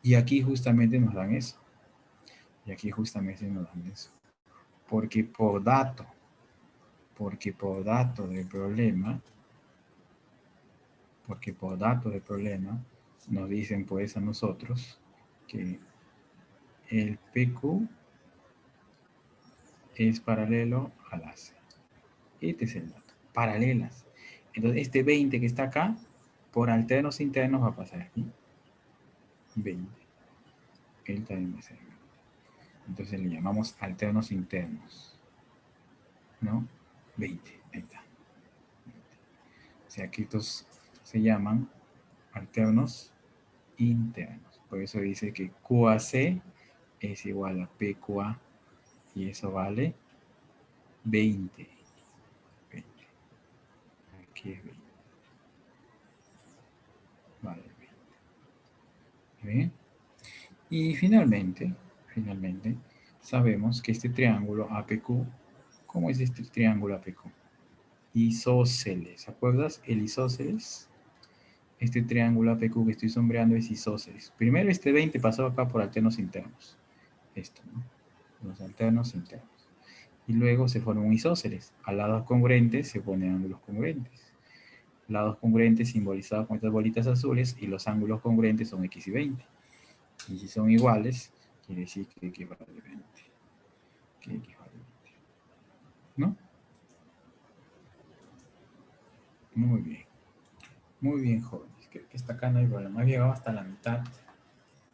Y aquí justamente nos dan eso. Y aquí justamente nos dan eso. Porque por dato del problema, nos dicen pues a nosotros que el PQ es paralelo al AC. Este es el dato. Paralelas. Entonces, este 20 que está acá, por alternos internos va a pasar aquí. 20. Él también va a ser 20. Entonces le llamamos alternos internos. ¿No? 20. Ahí está. O sea que estos se llaman alternos internos. Por eso dice que QAC es igual a PQA y eso vale 20. 20. Aquí es 20. Vale 20. ¿Bien? Y finalmente, sabemos que este triángulo APQ, ¿cómo es este triángulo APQ? Isósceles, ¿se acuerdas? El isósceles, este triángulo APQ que estoy sombreando es isósceles. Primero este 20 pasó acá por alternos internos. Esto, ¿no? Los alternos internos. Y luego se forma un isósceles. A lados congruentes se ponen ángulos congruentes. Lados congruentes simbolizados con estas bolitas azules y los ángulos congruentes son X y 20. Y si son iguales, quiere decir que equivale a 20. Que equivale a 20. ¿No? Muy bien. Muy bien, jóvenes. Creo que hasta acá no hay problema. Hemos llegado hasta la mitad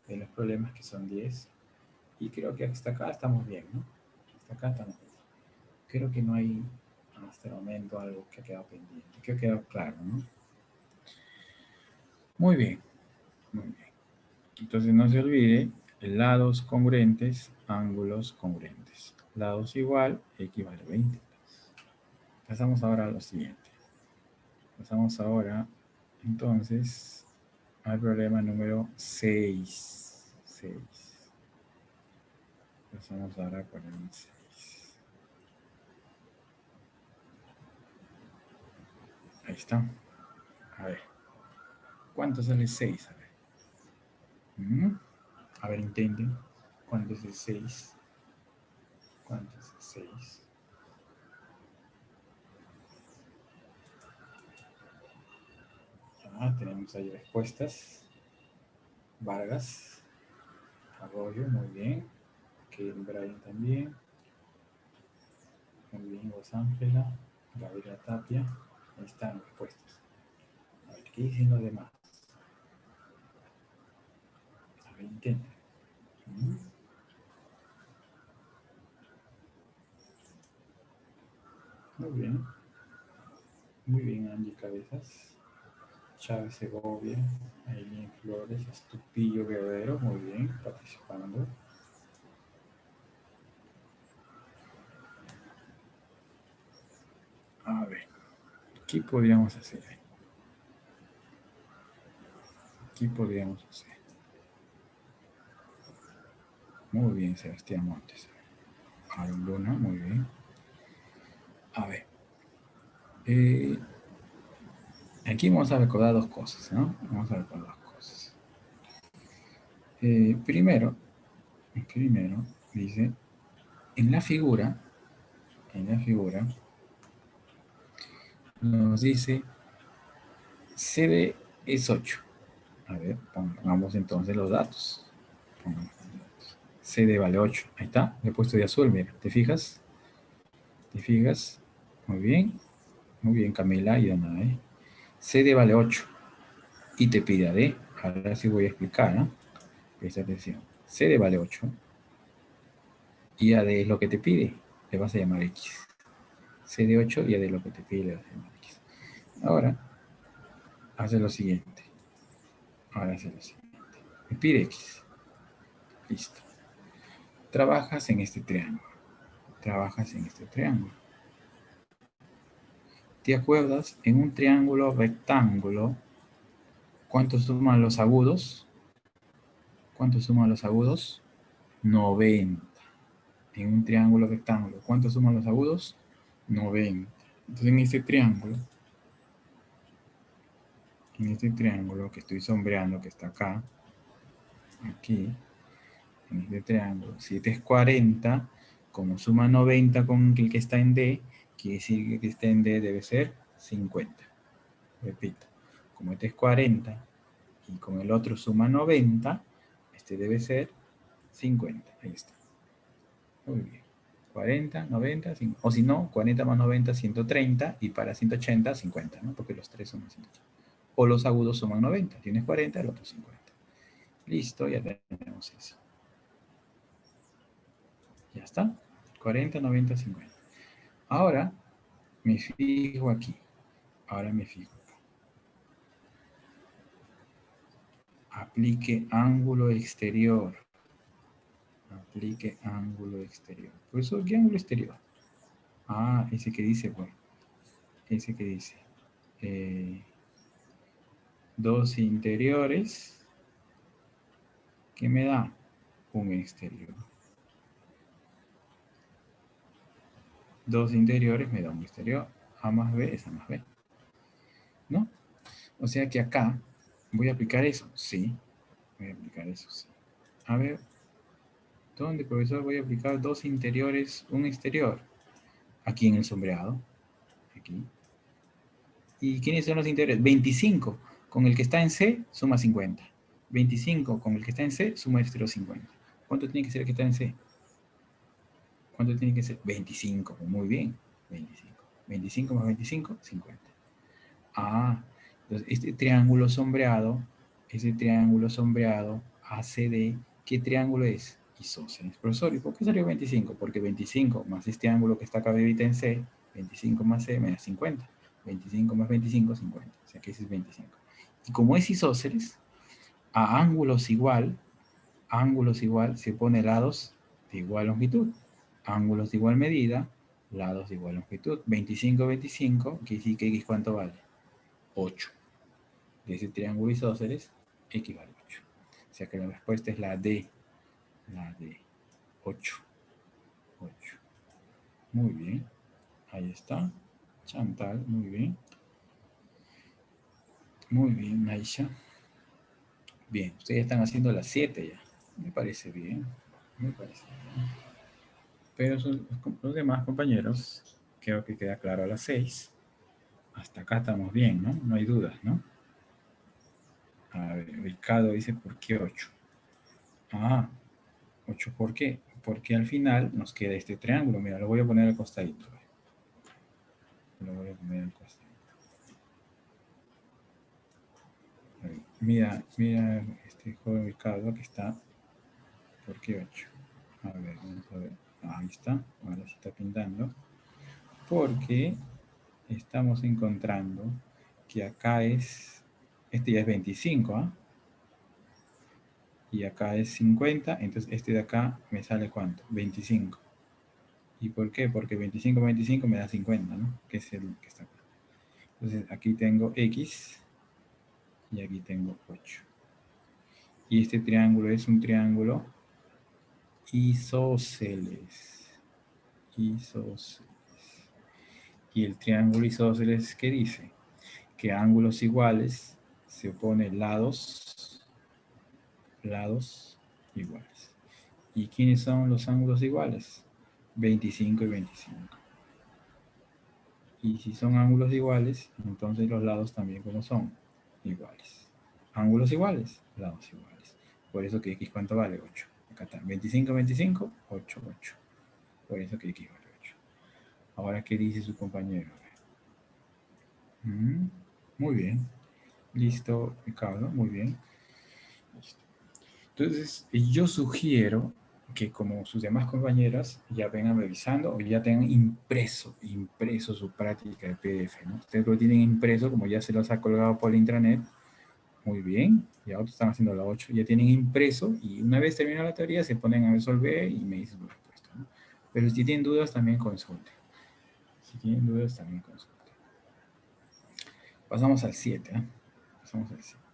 de los problemas que son 10. Y creo que hasta acá estamos bien, ¿no? Hasta acá estamos bien. Creo que no hay hasta el momento algo que ha quedado pendiente. Que ha quedado claro, ¿no? Muy bien. Muy bien. Entonces no se olvide, lados congruentes, ángulos congruentes. Lados igual, equivale a 20. Pasamos ahora a lo siguiente. Pasamos ahora, entonces, al problema número 6. 6. Pasamos ahora al problema 6. Ahí está. A ver. ¿Cuánto sale 6? A ver. A ver, intenten. ¿Cuánto es el 6? ¿Cuánto es el 6? Ya, tenemos ahí respuestas. Vargas, Arroyo, muy bien. Kevin Bryan también. Muy bien, Rosángela, Gabriela Tapia. Ahí están las respuestas. A ver, ¿qué dicen los demás? A ver, intenten. Muy bien. Muy bien, Angie Cabezas. Chávez Segovia, Aileen Flores, Estupillo Guerrero, muy bien, participando. ¿Qué podríamos hacer? ¿Qué podríamos hacer? Muy bien, Sebastián Montes. Aaron Luna, muy bien. A ver. Aquí vamos a recordar dos cosas, ¿no? Vamos a recordar dos cosas. Primero, dice, en la figura, nos dice CD es 8. A ver, pongamos entonces los datos. CD vale 8. Ahí está, le he puesto de azul, mira, ¿te fijas? ¿Te fijas? Muy bien, Camila y Danae. CD vale 8 y te pide AD. Ahora sí voy a explicar, ¿no? Presta atención. CD vale 8 y AD es lo que te pide. Le vas a llamar X. CD 8 y AD es lo que te pide, le vas a llamar X. Ahora, hace lo siguiente. Me pide X. Listo. Trabajas en este triángulo. ¿Te acuerdas? En un triángulo rectángulo, ¿cuánto suman los agudos? 90. En un triángulo rectángulo, ¿cuánto suman los agudos? 90. Entonces en este triángulo que estoy sombreando, que está acá, aquí, en este triángulo, si este es 40, como suma 90 con el que está en D, quiere decir que el que está en D debe ser 50. Repito, como este es 40 y con el otro suma 90, este debe ser 50. Ahí está. Muy bien. 40, 90, 50. O si no, 40 más 90, 130. Y para 180, 50, ¿no? Porque los tres suman 180. O los agudos suman 90. Tienes 40, el otro 50. Listo, ya tenemos eso. Ya está. 40, 90, 50. Ahora me fijo aquí. Aplique ángulo exterior. Profesor, ¿qué ángulo exterior? Ah, ese que dice, pues. Ese que dice. Dos interiores. ¿Qué me da? Un exterior. Dos interiores me da un exterior. A más B es A más B. ¿No? O sea que acá voy a aplicar eso. Sí. Voy a aplicar eso, sí. A ver. ¿Dónde, profesor, voy a aplicar dos interiores, un exterior? Aquí en el sombreado. Aquí. ¿Y quiénes son los interiores? 25. Con el que está en C, suma 50. 25 con el que está en C, suma exterior 50. ¿Cuánto tiene que ser el que está en C? ¿Cuánto tiene que ser? 25. Muy bien. 25. 25 más 25, 50. Ah, entonces este triángulo sombreado ACD, ¿qué triángulo es? Isósceles. Profesor, ¿y por qué salió 25? Porque 25 más este ángulo que está acá arribita en C, 25 más C me da 50. 25 más 25, 50. O sea que ese es 25. Y como es isósceles, a ángulos igual se pone lados de igual longitud. Ángulos de igual medida, lados de igual longitud. 25, 25, quiere decir que X ¿cuánto vale? 8. De ese triángulo isósceles, X vale 8. O sea que la respuesta es la D. 8. Muy bien. Ahí está. Chantal, muy bien. Muy bien, Aisha. Bien, ustedes están haciendo las 7 ya. Me parece bien. Pero los demás compañeros, creo que queda claro a las 6. Hasta acá estamos bien, ¿no? No hay dudas, ¿no? A ver, Ricardo dice, ¿por qué 8? Ah, 8, ¿por qué? Porque al final nos queda este triángulo. Mira, lo voy a poner al costadito. Mira, este joven Ricardo que está. ¿Por qué 8? A ver, vamos a ver. Ahí está. Ahora se está pintando. Porque estamos encontrando que acá es. Este ya es 25, ¿ah? Y acá es 50. Entonces este de acá me sale ¿cuánto? 25. ¿Y por qué? Porque 25 me da 50, ¿no? Que es el que está acá. Entonces aquí tengo X y aquí tengo 8. Y este triángulo es un triángulo isósceles. Isósceles. Y el triángulo isósceles, ¿qué dice? Que ángulos iguales se oponen lados iguales. ¿Y quiénes son los ángulos iguales? 25 y 25. Y si son ángulos iguales, entonces los lados también como son iguales. Ángulos iguales, lados iguales. Por eso que x cuánto vale 8. Acá está 25, 25, 8, 8. Por eso que x vale 8. Ahora, ¿qué dice su compañero? Muy bien. Listo, Ricardo, muy bien. Listo. Entonces, yo sugiero que como sus demás compañeras ya vengan revisando o ya tengan impreso su práctica de PDF, ¿no? Ustedes lo tienen impreso, como ya se los ha colgado por el intranet, muy bien, ya otros están haciendo la 8, ya tienen impreso y una vez termina la teoría se ponen a resolver y me dicen su respuesta, ¿no? Pero si tienen dudas también consulten. Si tienen dudas también consulten. Pasamos al 7, ¿eh? Pasamos al 7.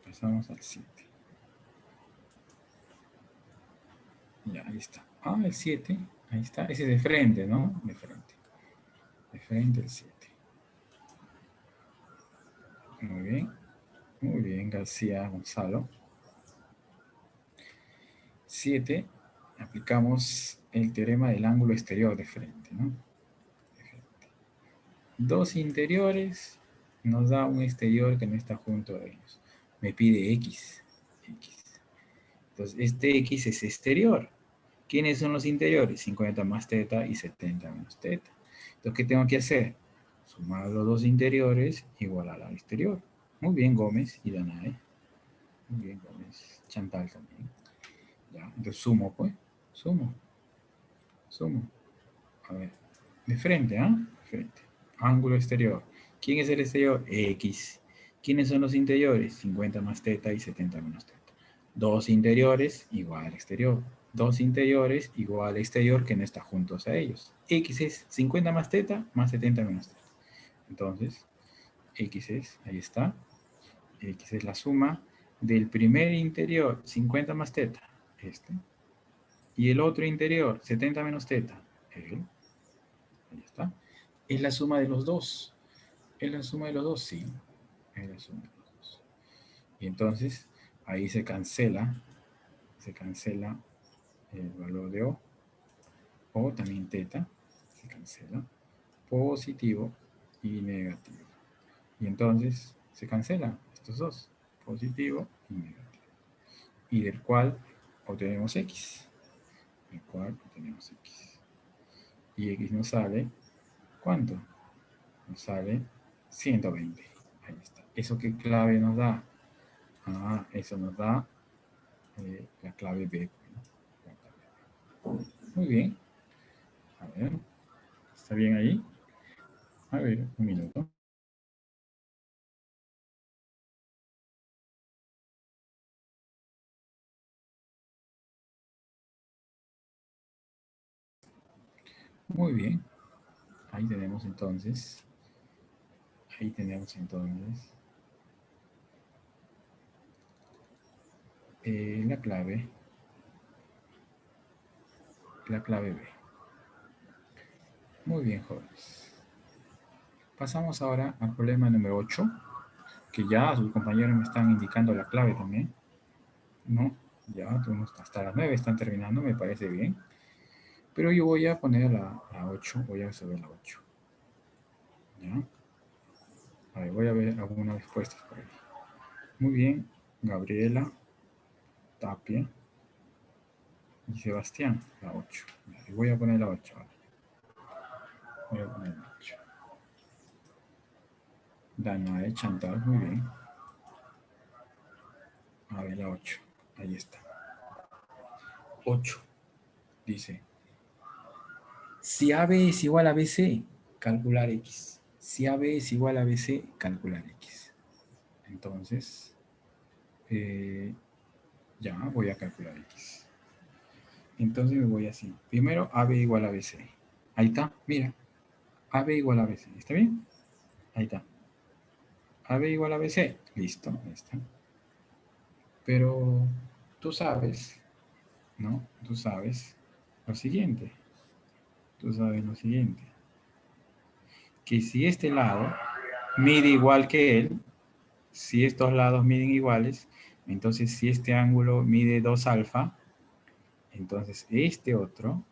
Pasamos al 7. Ya, ahí está. Ah, el 7. Ahí está. Ese es de frente, ¿no? De frente. De frente el 7. Muy bien. Muy bien, García Gonzalo. 7. Aplicamos el teorema del ángulo exterior de frente, ¿no? De frente. Dos interiores nos da un exterior que no está junto a ellos. Me pide X. X. Entonces, este X es exterior. ¿Quiénes son los interiores? 50 más teta y 70 menos teta. Entonces, ¿qué tengo que hacer? Sumar los dos interiores igual al exterior. Muy bien, Gómez y Danae. Muy bien, Gómez. Chantal también. Ya, entonces sumo, pues. Sumo. Sumo. A ver. De frente, ¿ah? De frente. Ángulo exterior. ¿Quién es el exterior? X. ¿Quiénes son los interiores? 50 más teta y 70 menos teta. Dos interiores igual al exterior. Dos interiores igual al exterior que no está juntos a ellos. X es 50 más teta más 70 menos teta. Entonces, X es, ahí está. X es la suma del primer interior, 50 más teta, este. Y el otro interior, 70 menos teta, él. Ahí está. Es la suma de los dos. Es la suma de los dos, sí. Es la suma de los dos. Y entonces, ahí se cancela el valor de O también teta, se cancela, positivo y negativo. Y entonces se cancela estos dos, positivo y negativo. Y del cual obtenemos X. Del cual obtenemos X. Y X nos sale, ¿cuánto? Nos sale 120. Ahí está. ¿Eso qué clave nos da? Ah, eso nos da la clave B. Muy bien. A ver, ¿está bien ahí? A ver, un minuto. Muy bien. Ahí tenemos entonces. Ahí tenemos entonces la clave. La clave B. Muy bien, jóvenes. Pasamos ahora al problema número 8, que ya sus compañeros me están indicando la clave también. ¿No? Ya hasta las 9 están terminando, me parece bien. Pero yo voy a poner la 8, voy a resolver la 8. ¿Ya? A ver, voy a ver algunas respuestas por ahí. Muy bien, Gabriela, Tapia y Sebastián, la 8. Voy a poner la 8 ahora. Voy a poner la 8. Danae, Chantal, muy bien. A ver, la 8. Ahí está. 8. Dice, si AB es igual a BC, calcular X. Si AB es igual a BC, calcular X. Entonces, ya voy a calcular X. Entonces me voy así. Primero AB igual a BC. Ahí está, mira. AB igual a BC. ¿Está bien? Ahí está. AB igual a BC. Listo, ahí está. Pero tú sabes, ¿no? Tú sabes lo siguiente. Tú sabes lo siguiente. Que si este lado mide igual que él, si estos lados miden iguales, entonces si este ángulo mide 2 alfa, entonces este otro,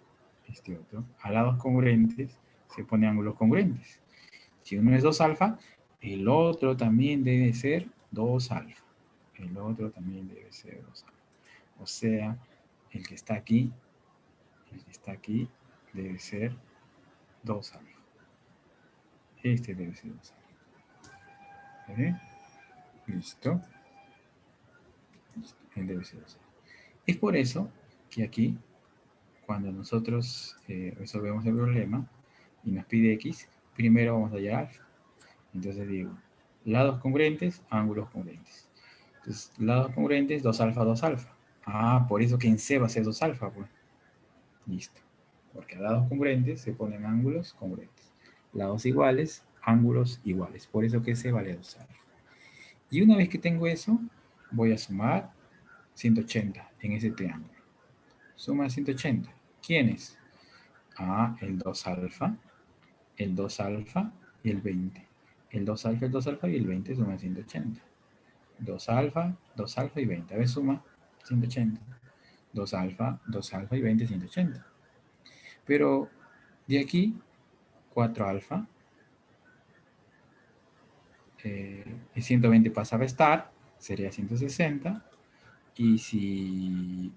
a lados congruentes, se pone ángulos congruentes. Si uno es 2 alfa, el otro también debe ser 2 alfa. El otro también debe ser 2 alfa. O sea, el que está aquí, debe ser 2 alfa. Este debe ser 2 alfa. ¿Ve? Listo. Él debe ser 2 alfa. Es por eso que aquí, cuando nosotros resolvemos el problema y nos pide x, primero vamos a hallar alfa. Entonces digo, lados congruentes, ángulos congruentes. Entonces, lados congruentes, 2 alfa, 2 alfa. Ah, por eso que en C va a ser 2 alfa, pues. Listo. Porque a lados congruentes se ponen ángulos congruentes. Lados iguales, ángulos iguales. Por eso que C vale 2 alfa. Y una vez que tengo eso, voy a sumar 180 en ese triángulo. Suma 180. ¿Quién es? Ah, el 2 alfa, el 2 alfa y el 20. El 2 alfa y el 20 suman 180. 2 alfa y 20. A ver, suma 180. 2 alfa y 20, 180. Pero de aquí, 4 alfa y 120 pasa a restar, sería 160. Y si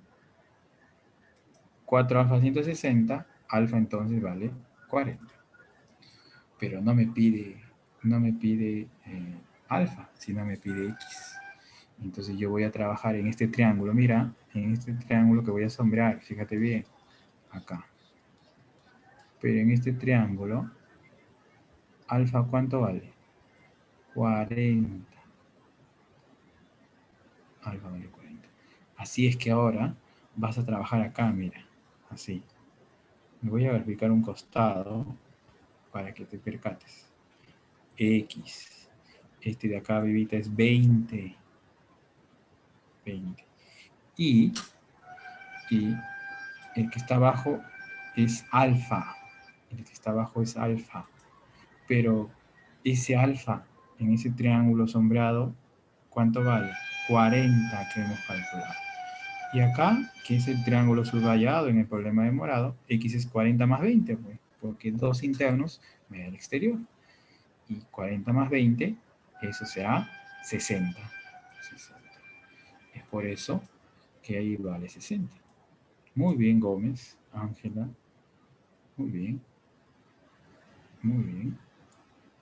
4 alfa 160, alfa entonces vale 40. Pero no me pide alfa, sino me pide x. Entonces yo voy a trabajar en este triángulo, mira, en este triángulo que voy a sombrear, fíjate bien, acá. Pero en este triángulo, alfa, ¿cuánto vale? 40. Alfa vale 40. Así es que ahora vas a trabajar acá, mira, así. Me voy a verificar un costado para que te percates. X. Este de acá, vivita, es 20. 20. Y el que está abajo es alfa. El que está abajo es alfa. Pero ese alfa en ese triángulo sombreado, ¿cuánto vale? 40 que hemos calculado. Y acá, que es el triángulo subrayado en el problema de morado, x es 40 más 20, pues, porque 2 internos me da el exterior. Y 40 más 20, eso será 60. 60. Es por eso que ahí vale 60. Muy bien, Gómez, Ángela. Muy bien, muy bien.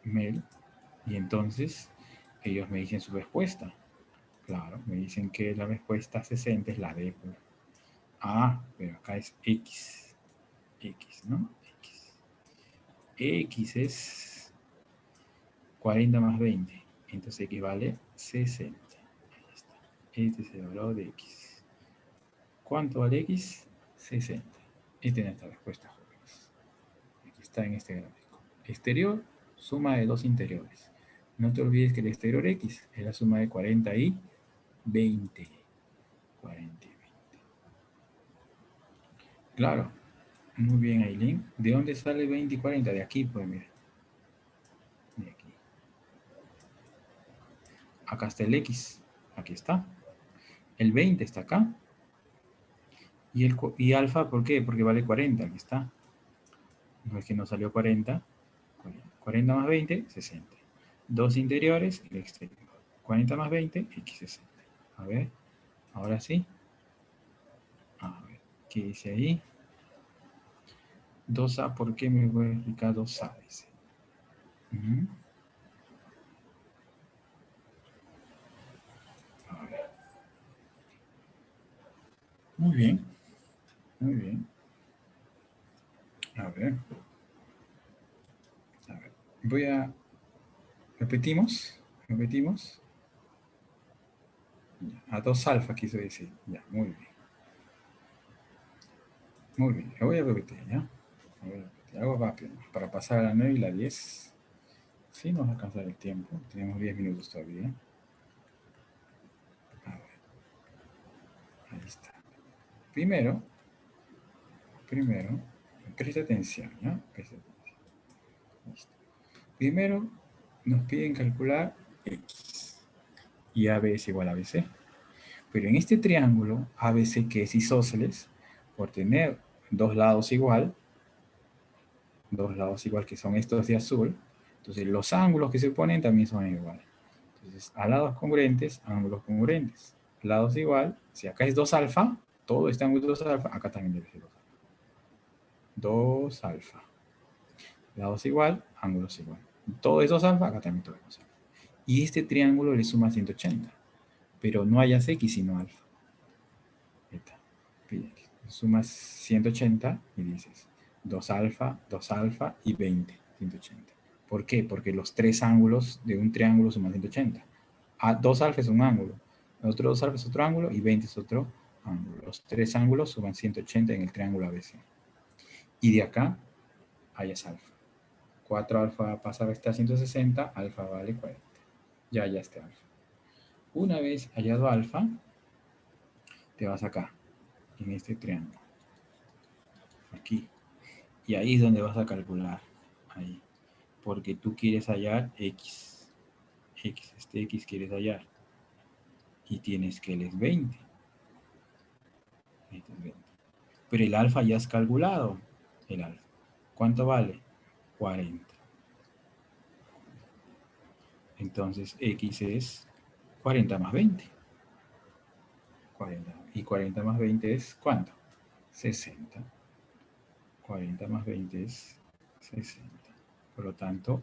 Mel. Y entonces ellos me dicen su respuesta. Claro, me dicen que la respuesta 60 es la D. Pues. Ah, pero acá es X. X, ¿no? X. X es 40 más 20. Entonces equivale 60. Ahí está. Este es el valor de X. ¿Cuánto vale X? 60. Esta es nuestra respuesta, jóvenes. Aquí está en este gráfico. Exterior, suma de dos interiores. No te olvides que el exterior X es la suma de 40 y 20. 40 y 20. Claro. Muy bien, Aileen. ¿De dónde sale 20 y 40? De aquí, pues mira. De aquí. Acá está el X. Aquí está. El 20 está acá. Y alfa, ¿por qué? Porque vale 40. Aquí está. No es que no salió 40. 40 más 20, 60. Dos interiores, el exterior. 40 más 20, x 60. A ver, ahora sí. A ver, ¿qué dice ahí? 2A, ¿por qué me voy a explicar 2A? Dice. A ver. Muy bien, muy bien. A ver, a ver. Voy a... Repetimos, repetimos. A 2 alfa quiso decir. Ya, muy bien. Muy bien, lo voy a repetir, ¿ya? A ver. Te hago rápido, ¿no? Para pasar a la 9 y la 10. Sí, nos va a alcanzar el tiempo. Tenemos 10 minutos todavía. A ver, ahí está. Primero, presta atención, ¿ya? Presta atención. Listo. Primero, nos piden calcular X. Y AB es igual a ABC. Pero en este triángulo, ABC, que es isósceles, por tener dos lados igual que son estos de azul, entonces los ángulos que se ponen también son iguales. Entonces, a lados congruentes, ángulos congruentes. Lados igual, si acá es 2 alfa, todo este ángulo es 2 alfa, acá también debe ser 2 alfa. 2 alfa. Lados igual, ángulos igual. Todo es 2 alfa, acá también todo es 2 alfa. Y este triángulo le suma 180, pero no hayas X sino alfa. Ahí está. Sumas 180 y dices 2 alfa y 20, 180. ¿Por qué? Porque los tres ángulos de un triángulo suman 180. 2 alfa es un ángulo, otro 2 alfa es otro ángulo y 20 es otro ángulo. Los tres ángulos suman 180 en el triángulo ABC. Y de acá hayas alfa. 4 alfa pasa a estar 160, alfa vale 40. Ya hallaste alfa. Una vez hallado alfa, te vas acá, en este triángulo. Aquí. Y ahí es donde vas a calcular. Ahí. Porque tú quieres hallar X. Este X quieres hallar. Y tienes que él es 20. Este es 20. Pero el alfa ya has calculado. El alfa. ¿Cuánto vale? 40. Entonces X es 40 más 20. 40. Y 40 más 20 es ¿cuánto? 60. 40 más 20 es 60. Por lo tanto,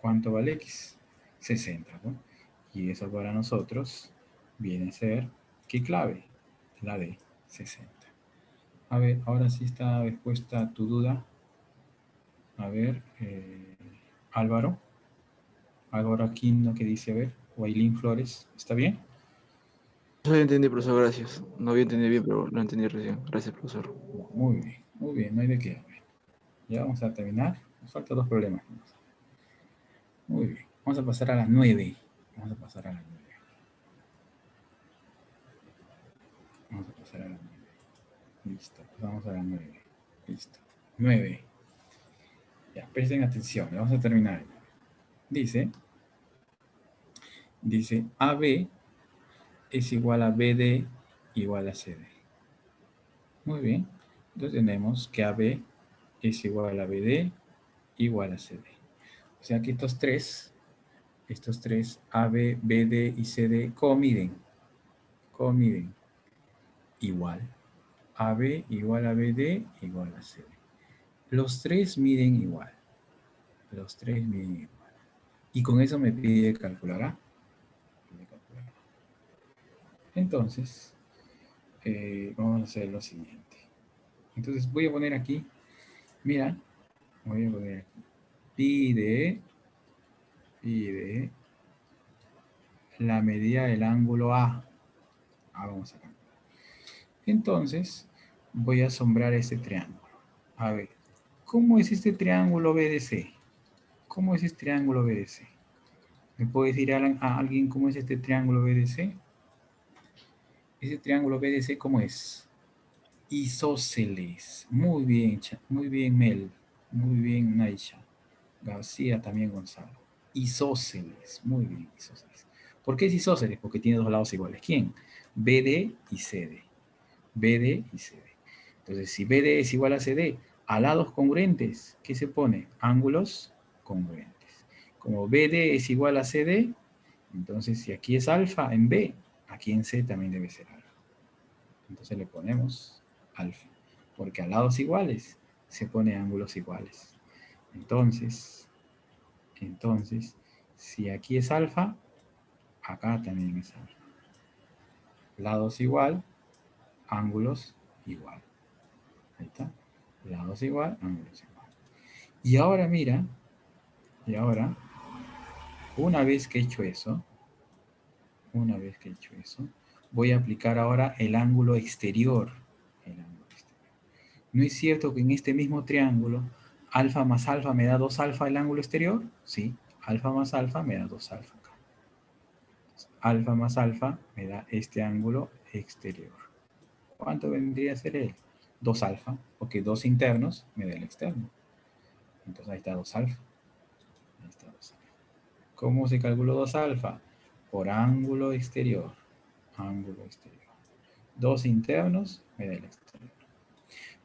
¿cuánto vale X? 60, ¿no? Y eso para nosotros viene a ser, ¿qué clave? La de 60. A ver, ahora sí está respuesta tu duda. A ver, Álvaro. Álvaro Aquino que dice, a ver, Wailín Flores, ¿está bien? Eso lo entendí, profesor, gracias. No había entendido bien, pero lo entendí recién. Gracias, profesor. Muy bien, no hay de qué. A ver, ya vamos a terminar. Nos faltan dos problemas. Muy bien, vamos a pasar a las 9. Vamos a pasar a las 9. Vamos a pasar a las 9. Listo, pasamos a las 9. Listo. 9. Ya, presten atención, ya vamos a terminar. Dice AB es igual a BD igual a CD. Muy bien. Entonces tenemos que AB es igual a BD igual a CD. O sea que estos tres, AB, BD y CD, comiden igual. AB igual a BD igual a CD. Los tres miden igual. Los tres miden igual. Y con eso me pide calcular A. Entonces, vamos a hacer lo siguiente. Entonces voy a poner aquí, mira, voy a poner aquí, pide la medida del ángulo A. Vamos a calcular. Entonces, voy a sombrar este triángulo. A ver, ¿cómo es este triángulo BDC? ¿Cómo es este triángulo BDC? ¿Me puede decir a alguien cómo es este triángulo BDC? Ese triángulo BDC, ¿cómo es? Isósceles. Muy bien Mel. Muy bien Naisha. García también Gonzalo. Isósceles. Muy bien, isósceles. ¿Por qué es isósceles? Porque tiene dos lados iguales. ¿Quién? BD y CD. BD y CD. Entonces, si BD es igual a CD, a lados congruentes, ¿qué se pone? Ángulos congruentes. Como BD es igual a CD, entonces si aquí es alfa en B, aquí en C también debe ser alfa. Entonces le ponemos alfa, porque a lados iguales se pone ángulos iguales. Entonces, si aquí es alfa, acá también es alfa. Lados igual, ángulos igual. Ahí está. Lados igual, ángulos igual. Y ahora mira, una vez que he hecho eso, voy a aplicar ahora el ángulo exterior. ¿No es cierto que en este mismo triángulo, alfa más alfa me da 2 alfa el ángulo exterior? Sí, alfa más alfa me da 2 alfa acá. Alfa más alfa me da este ángulo exterior. ¿Cuánto vendría a ser él? 2 alfa, porque 2 internos me da el externo. Entonces ahí está 2 alfa. Ahí está 2 alfa. ¿Cómo se calculó 2 alfa? Por ángulo exterior. Ángulo exterior. 2 internos me da el exterior.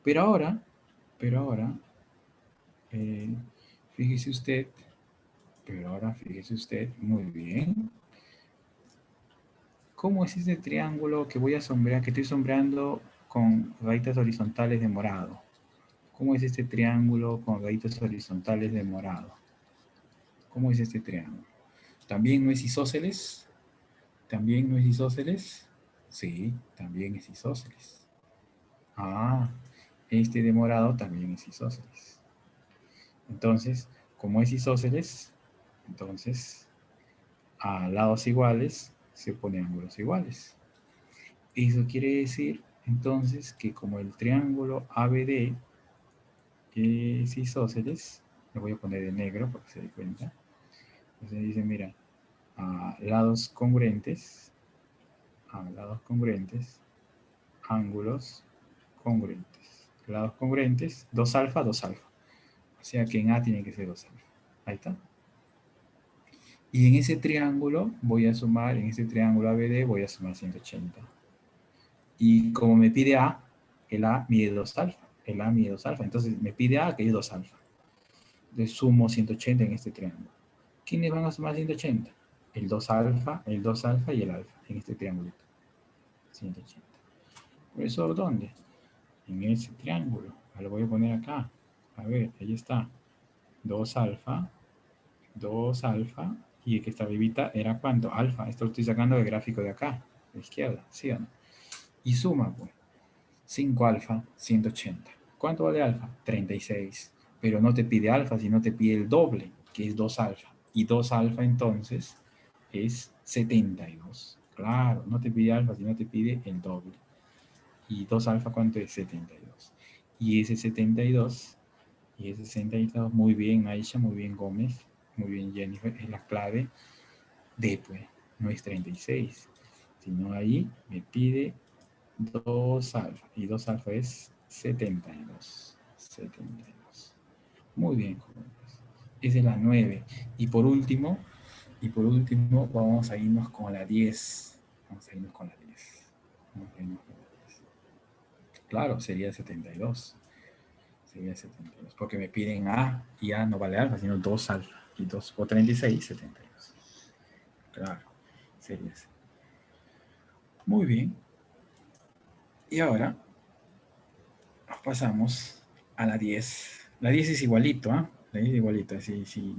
Pero ahora, eh, fíjese usted, fíjese usted, muy bien. ¿Cómo es este triángulo que voy a sombrear, que estoy sombreando con rayitas horizontales de morado? ¿Cómo es este triángulo con rayitas horizontales de morado? ¿Cómo es este triángulo? ¿También no es isósceles? ¿También no es isósceles? Sí, también es isósceles. Ah, este de morado también es isósceles. Entonces, como es isósceles, entonces a lados iguales se ponen ángulos iguales. Eso quiere decir entonces que como el triángulo ABD es isósceles, lo voy a poner de negro para que se dé cuenta. Entonces dice, mira, a lados congruentes, ángulos congruentes. Lados congruentes, 2 alfa, 2 alfa. O sea que en A tiene que ser 2 alfa. Ahí está. Y en ese triángulo voy a sumar, en ese triángulo ABD voy a sumar 180. Y como me pide A, el A mide 2 alfa. El A mide 2 alfa. Entonces me pide A que es 2 alfa. Le sumo 180 en este triángulo. ¿Quiénes van a sumar 180? El 2 alfa y el alfa en este triangulito. 180. ¿Por eso dónde? En ese triángulo. Lo voy a poner acá. A ver, ahí está. 2 alfa, 2 alfa. Y el que está arribita era ¿cuánto? Alfa. Esto lo estoy sacando del gráfico de acá, de izquierda, ¿sí o no? Y suma, pues. 5 alfa, 180. ¿Cuánto vale alfa? 36. Pero no te pide alfa, sino te pide el doble, que es 2 alfa. Y 2 alfa entonces es 72. Claro, no te pide alfa, sino te pide el doble. ¿Y 2 alfa cuánto es? 72. Y ese 72, muy bien Aisha, muy bien Gómez, muy bien Jennifer, es la clave de, pues, no es 36, sino ahí me pide 2 alfa, y 2 alfa es 72. 72. Muy bien, jóvenes. Esa es la 9. Y por último, vamos a irnos con la 10. Vamos a irnos con la 10. Vamos a irnos con la 10. Claro, sería 72. Sería 72. Porque me piden A y A no vale alfa, sino 2 alfa. Y 2 o 36, 72. Claro, sería así. Muy bien. Y ahora pasamos a la 10. La 10 es igualito, ¿ah? La 10 es igualito, así, sí.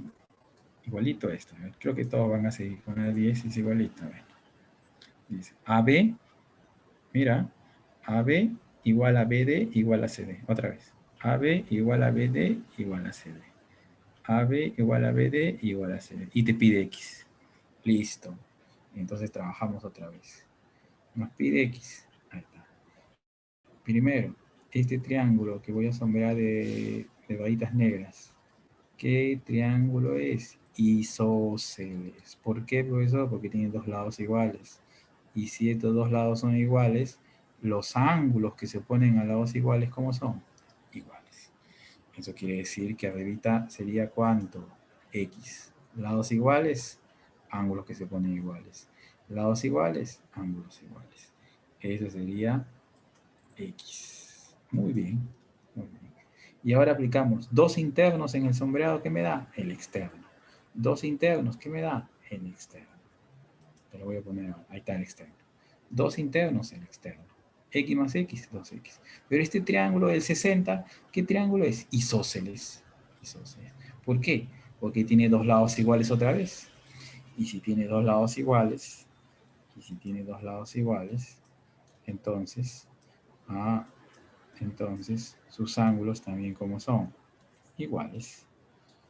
Igualito esto. A ver, creo que todos van a seguir con la 10, es igualito. A ver. Dice AB, mira, AB igual a BD igual a CD. Otra vez. AB igual a BD igual a CD. AB igual a BD igual a CD. Y te pide X. Listo. Entonces trabajamos otra vez. Nos pide X. Ahí está. Primero, este triángulo que voy a sombrear de rayitas negras. ¿Qué triángulo es? Isósceles. ¿Por qué, profesor? Porque tiene dos lados iguales. Y si estos dos lados son iguales, los ángulos que se ponen a lados iguales, ¿cómo son? Iguales. Eso quiere decir que arribita sería ¿cuánto? X. Lados iguales, ángulos que se ponen iguales. Lados iguales, ángulos iguales. Eso sería X. Muy bien. Muy bien. Y ahora aplicamos dos internos en el sombreado, ¿qué me da? El externo. Dos internos, ¿qué me da? El externo. Te lo voy a poner ahora. Ahí está el externo. Dos internos, el externo. X más X, 2X. Pero este triángulo del 60, ¿qué triángulo es? Isósceles. Isósceles. ¿Por qué? Porque tiene dos lados iguales otra vez. Y si tiene dos lados iguales, entonces, entonces sus ángulos también como son iguales.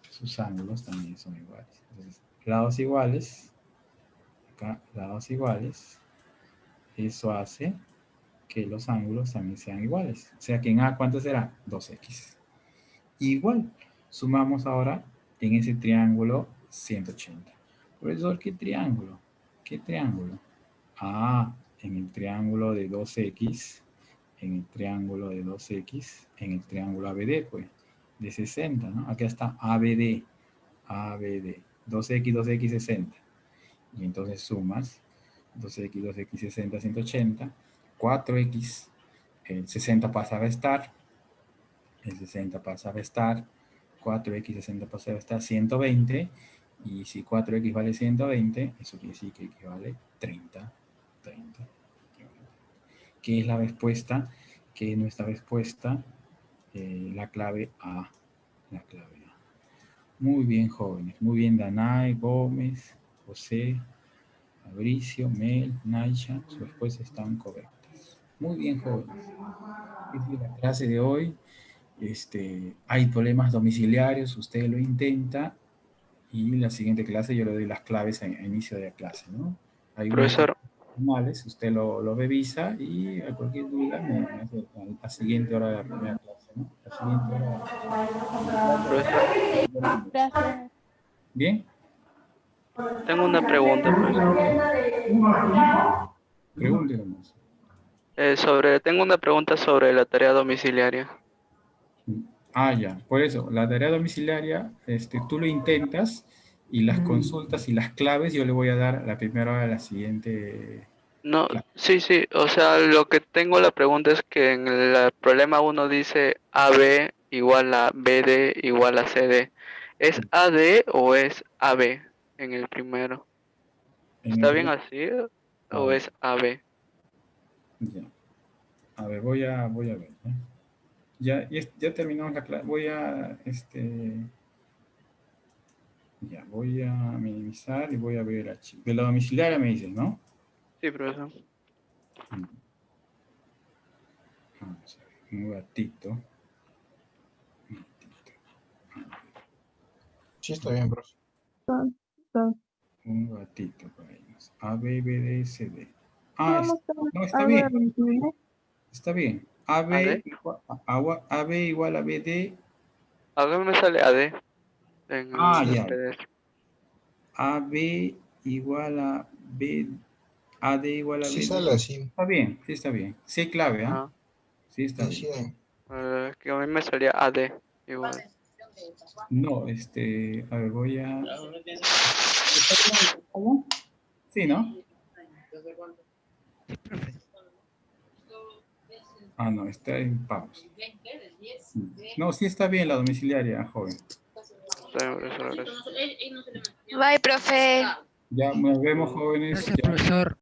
Sus ángulos también son iguales. Entonces, lados iguales, acá lados iguales, eso hace que los ángulos también sean iguales. O sea que en A, ¿cuánto será? 2x. Igual, sumamos ahora en ese triángulo 180. Profesor, ¿qué triángulo? ¿Qué triángulo? Ah, en el triángulo de 2x, en el triángulo de 2x, en el triángulo ABD, pues, de 60, ¿no? Aquí está ABD, ABD, 2x, 2x, 60. Y entonces sumas 2x, 2x, 60, 180, 4x, el 60 pasa a restar, el 60 pasa a restar, 4x 60 pasa a restar 120, y si 4x vale 120, eso quiere decir que equivale 30, 30. ¿Qué es la respuesta? ¿Qué es nuestra respuesta? La clave A, la clave A. Muy bien, jóvenes, muy bien, Danae, Gómez, José, Fabricio, Mel, Naisha, sus respuestas están correctas. Muy bien, jóvenes. Esta es la clase de hoy. Hay problemas domiciliarios, usted lo intenta y la siguiente clase yo le doy las claves a inicio de la clase, ¿no? Hay unos Profesor, normales, usted lo revisa y a cualquier duda me hace a la siguiente hora de la primera clase, ¿no? La siguiente profesor, hora. Gracias. ¿Bien? tengo una pregunta, profesor. Pregúntenos. Tengo una pregunta sobre la tarea domiciliaria. Ah, ya. Por eso, la tarea domiciliaria, tú lo intentas y las consultas y las claves yo le voy a dar a la primera hora de la siguiente No, clase. sí, sí, o sea, lo que tengo la pregunta es que en el problema uno dice AB igual a BD igual a CD. ¿Es AD o es AB en el primero? En el ¿Está bien primer... así A o ver, es AB? ya. A ver, voy a ver. Ya terminamos la clase. Voy a minimizar y voy a ver el archivo. De la domiciliaria me dices, ¿no? Sí, profesor. Vamos a ver, un gatito. Sí, está bien, profe. Un gatito por ahí. A, B, B, D, C, D. Vamos No, a está ver, bien. Está bien. ¿AD? AB igual a BD. A mí me sale AD en el Ya. PDF. AB igual a B. AD igual a Sí BD. sale así. Está bien, sí está bien. Sí hay clave, ¿ah? Ah, Sí está Sí, sí bien. hay. que a mí me salía AD igual. No, a ver, voy a... ¿Está bien? Sí, ¿no? Ah, no, está en pausa. No, sí está bien la domiciliaria, joven. Está bien, profesor, gracias. Bye, profe. Ya nos vemos, jóvenes. Gracias, Ya. profesor.